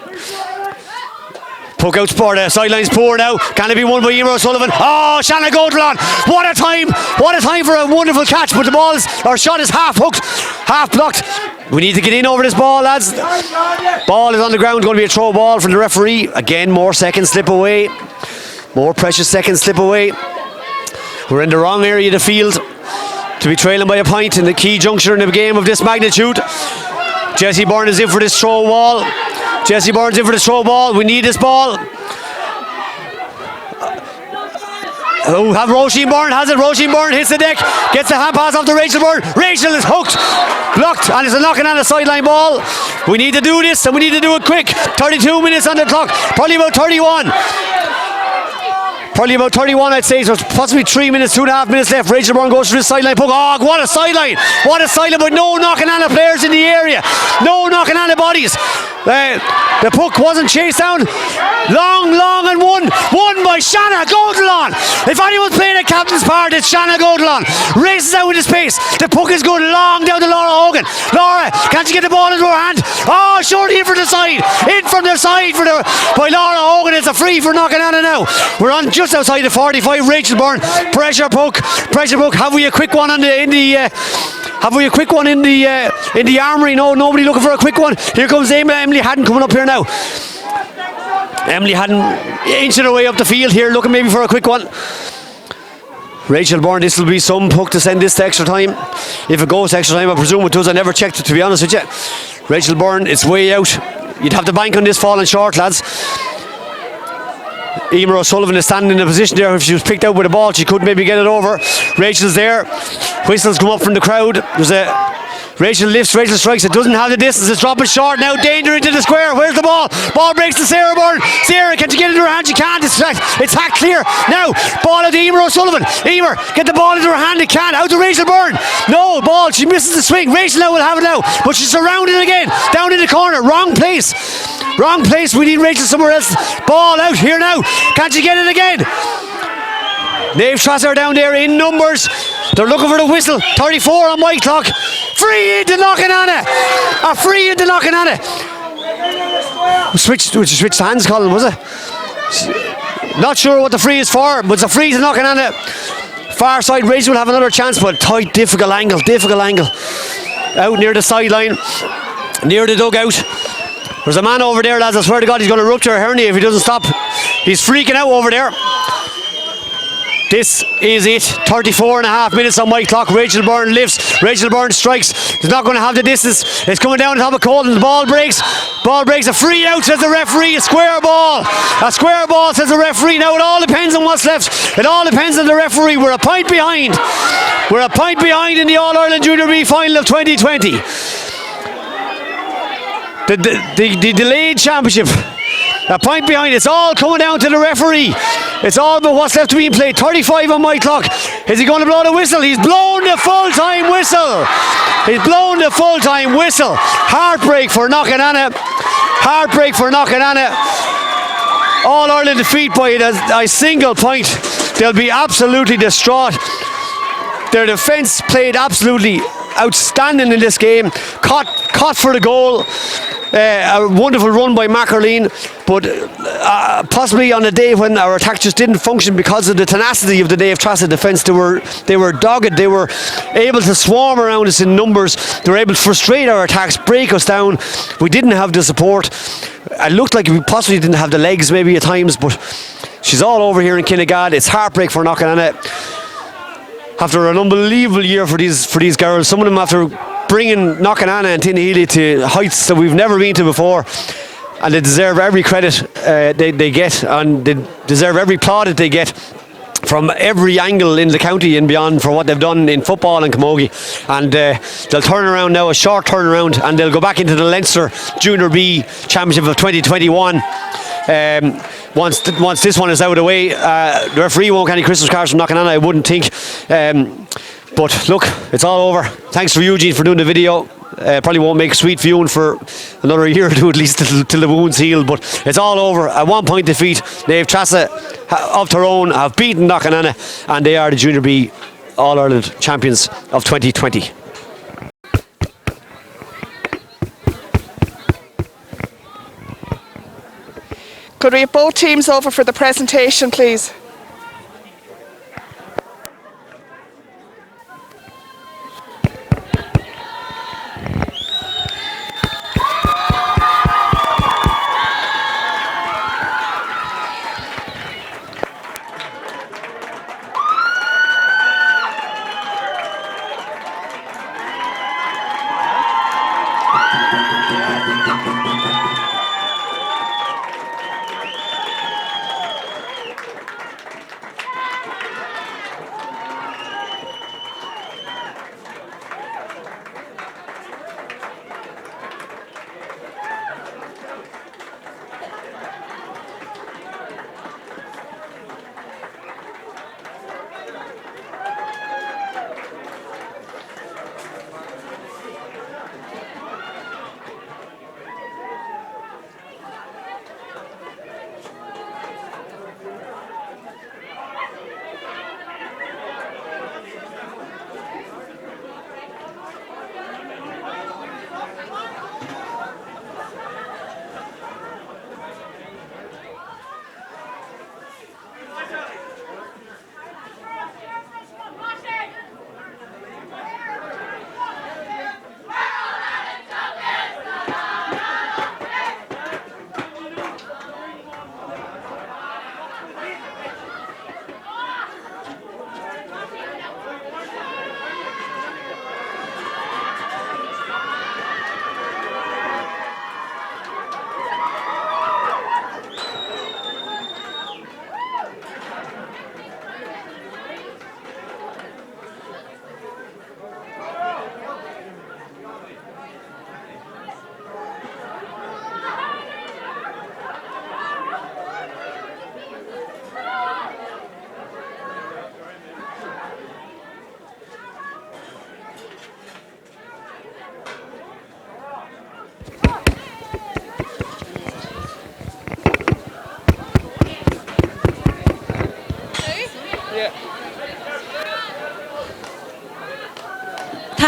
Puck out sport. Sideline's poor now. Can it be won by Emer O'Sullivan? Oh, Shanna Golden. What a time. What a time for a wonderful catch. But the shot is half hooked. Half blocked. We need to get in over this ball, lads. Ball is on the ground. Going to be a throw ball from the referee. Again, more seconds slip away. More precious seconds slip away. We're in the wrong area of the field to be trailing by a point in the key juncture in a game of this magnitude. Jessie Byrne is in for this throw ball. Jessie Byrne's in for this throw ball. We need this ball. Oh, have Roisin Byrne has it. Roisin Byrne hits the deck, gets the hand pass off to Rachel Byrne. Rachel is hooked, blocked, and it's a knockananna sideline ball. We need to do this, and we need to do it quick. 32 minutes on the clock, probably about 31. Probably about 31, I'd say. So it's possibly 3 minutes, 2.5 minutes left. Rachel Byrne goes for the sideline puck. Oh, what a sideline! What a sideline, but no knockananna players in the area. No knockananna bodies. The puck wasn't chased down. Long and won by Shanna Golden. If anyone's playing a captain's part, it's Shanna Golden. Races out with his pace. The puck is good long down to Laura Hogan. Laura, can't you get the ball into her hand? Oh, shortly in from the side. In from the side by Laura Hogan. It's a free for knockananna now. We're on just outside the 45. Rachel Byrne, pressure puck. Have we a quick one on in the armoury? No, nobody looking for a quick one. Here comes Emily Haddon coming up here now. Emily Haddon inching her way up the field here, looking maybe for a quick one. Rachel Byrne, this will be some puck to send this to extra time. If it goes to extra time, I presume it does. I never checked it, to be honest with you. Rachel Byrne, it's way out. You'd have to bank on this falling short, lads. Emer O'Sullivan is standing in a position there. If she was picked out with a ball, she could maybe get it over. Rachel's there. Whistles come up from the crowd. There's a Rachel lifts, Rachel strikes. It doesn't have the distance. It's dropping short now. Danger into the square. Where's the ball? Ball breaks to Sarah Byrne. Sarah, can she get it into her hand? She can't. It's hacked clear. Now, ball out to Emer O'Sullivan. Emer, get the ball into her hand. It can't. Out to Rachel Byrne. No, ball. She misses the swing. Rachel now will have it now. But she's surrounded again. Down in the corner. Wrong place. Wrong place. We need Rachel somewhere else. Ball out here now. Can't she get it again? Naomh Treasa are down there in numbers. They're looking for the whistle. 34 on my clock. Free into knockananna. A free into knockananna. Switched hands, Colin, was it? Not sure what the free is for, but it's a free to knockananna. Far side, Rachel will have another chance, but tight, difficult angle. Out near the sideline, near the dugout. There's a man over there, lads. I swear to God, he's going to rupture a hernia if he doesn't stop. He's freaking out over there. This is it. 34 and a half minutes on my clock. Rachel Byrne lifts. Rachel Byrne strikes. He's not going to have the distance. It's coming down the top of Colton. The ball breaks. A free out, says the referee. A square ball, says the referee. Now it all depends on what's left. It all depends on the referee. We're a point behind. In the All-Ireland Junior B final of 2020. The delayed championship. A point behind. It's all coming down to the referee. It's all about what's left to be played. 35 on my clock. Is he going to blow the whistle? He's blown the full-time whistle. Heartbreak for knockananna. All Ireland defeat by a single point. They'll be absolutely distraught. Their defence played absolutely outstanding in this game. Caught for the goal. A wonderful run by Mackerleen, but possibly on a day when our attack just didn't function because of the tenacity of the Naomh Treasa defence. They were dogged. They were able to swarm around us in numbers. They were able to frustrate our attacks, break us down. We didn't have the support. It looked like we possibly didn't have the legs maybe at times, but she's all over here in Kinnegad. It's heartbreak for knockananna. After an unbelievable year for these girls, some of them after bringing knockananna and Tinahely to heights that we've never been to before, and they deserve every credit they get, and they deserve every plaudit they get from every angle in the county and beyond for what they've done in football and camogie. And they'll turn around now, a short turnaround, and they'll go back into the Leinster Junior B Championship of 2021. Once this one is out of the way, the referee won't get any Christmas cards from knockananna, I wouldn't think. But look, it's all over. Thanks for Eugene for doing the video. Probably won't make sweet viewing for another year or two at least till the wounds heal, but it's all over. A 1 point defeat. Naomh Treasa of Tyrone have beaten knockananna, and they are the Junior B All-Ireland champions of 2020. Could we have both teams over for the presentation, please?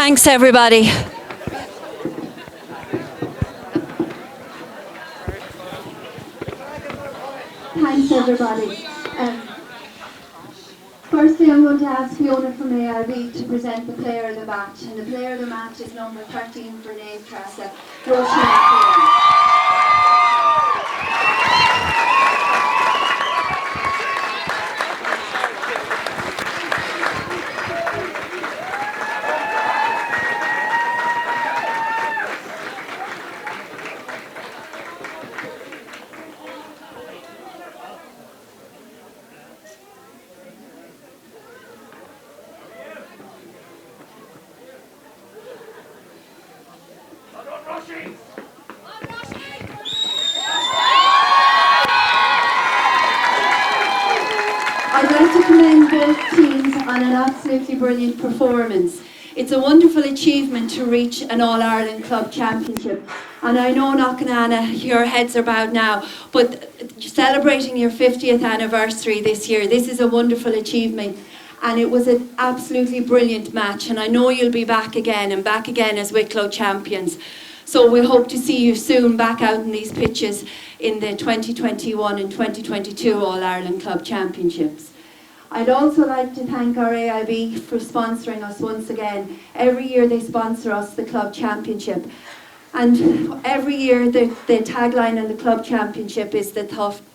Thanks, everybody. Thanks, everybody. Firstly, I'm going to ask Fiona from AIB to present the player of the match. And the player of the match is number 13 for Naomh Treasa, Eugene. I'd like to commend both teams on an absolutely brilliant performance. It's a wonderful achievement to reach an All-Ireland Club Championship. And I know knockananna, your heads are bowed now, but celebrating your 50th anniversary this year, this is a wonderful achievement. And it was an absolutely brilliant match. And I know you'll be back again and back again as Wicklow champions. So we hope to see you soon back out in these pitches in the 2021 and 2022 All-Ireland Club Championships. I'd also like to thank our AIB for sponsoring us once again. Every year they sponsor us the Club Championship. And every year the tagline on the Club Championship is the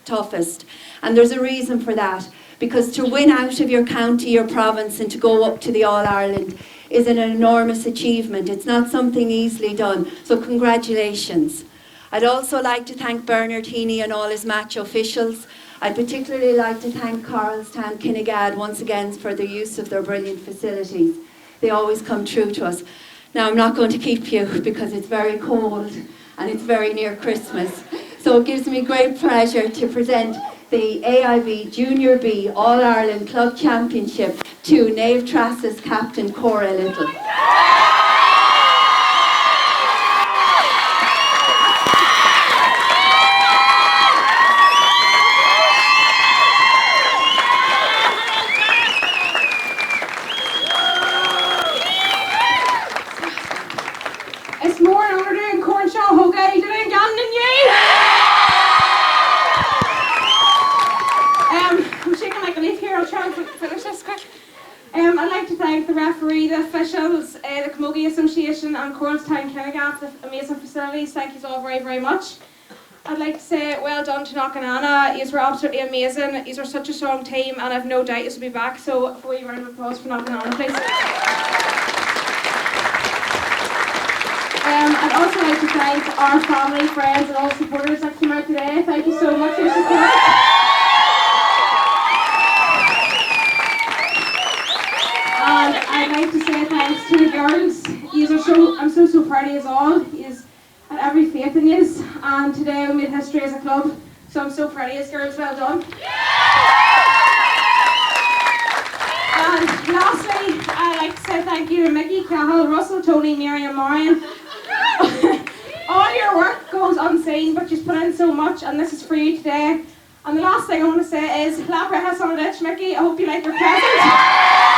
toughest. And there's a reason for that. Because to win out of your county, your province, and to go up to the All-Ireland is an enormous achievement. It's not something easily done. So congratulations. I'd also like to thank Bernard Heaney and all his match officials. I'd particularly like to thank Carlstown Kinnegad once again for the use of their brilliant facilities. They always come true to us. Now, I'm not going to keep you because it's very cold and it's very near Christmas. So it gives me great pleasure to present the AIB Junior B All-Ireland Club Championship to Naomh Treasa's captain, Cora Little. It's more an order in Cornshaw, Hogay, doing Gannon and you. I'm shaking like a leaf here, I'll try and finish this quick. I'd like to thank the referee, the officials, the Camogie Association and Coralstown Kinnegad for the amazing facilities. Thank you all very, very much. I'd like to say well done to knockananna. Yous were absolutely amazing. Yous are such a strong team and I've no doubt yous will be back. So a wee round of applause for knockananna, please. I'd also like to thank our family, friends and all supporters that came out today. Thank you so much for your support. And I'd like to say thanks to the girls. I'm so proud of you all. You had every faith in you. And today we made history as a club. So I'm so proud of you girls. Well done. And lastly, I'd like to say thank you to Mickey, Cahill, Russell, Tony, Mary and Marion. All your work goes unseen, but you've put in so much, and this is for you today. And the last thing I want to say is, Labra has on a ditch, Mickey. I hope you like your present.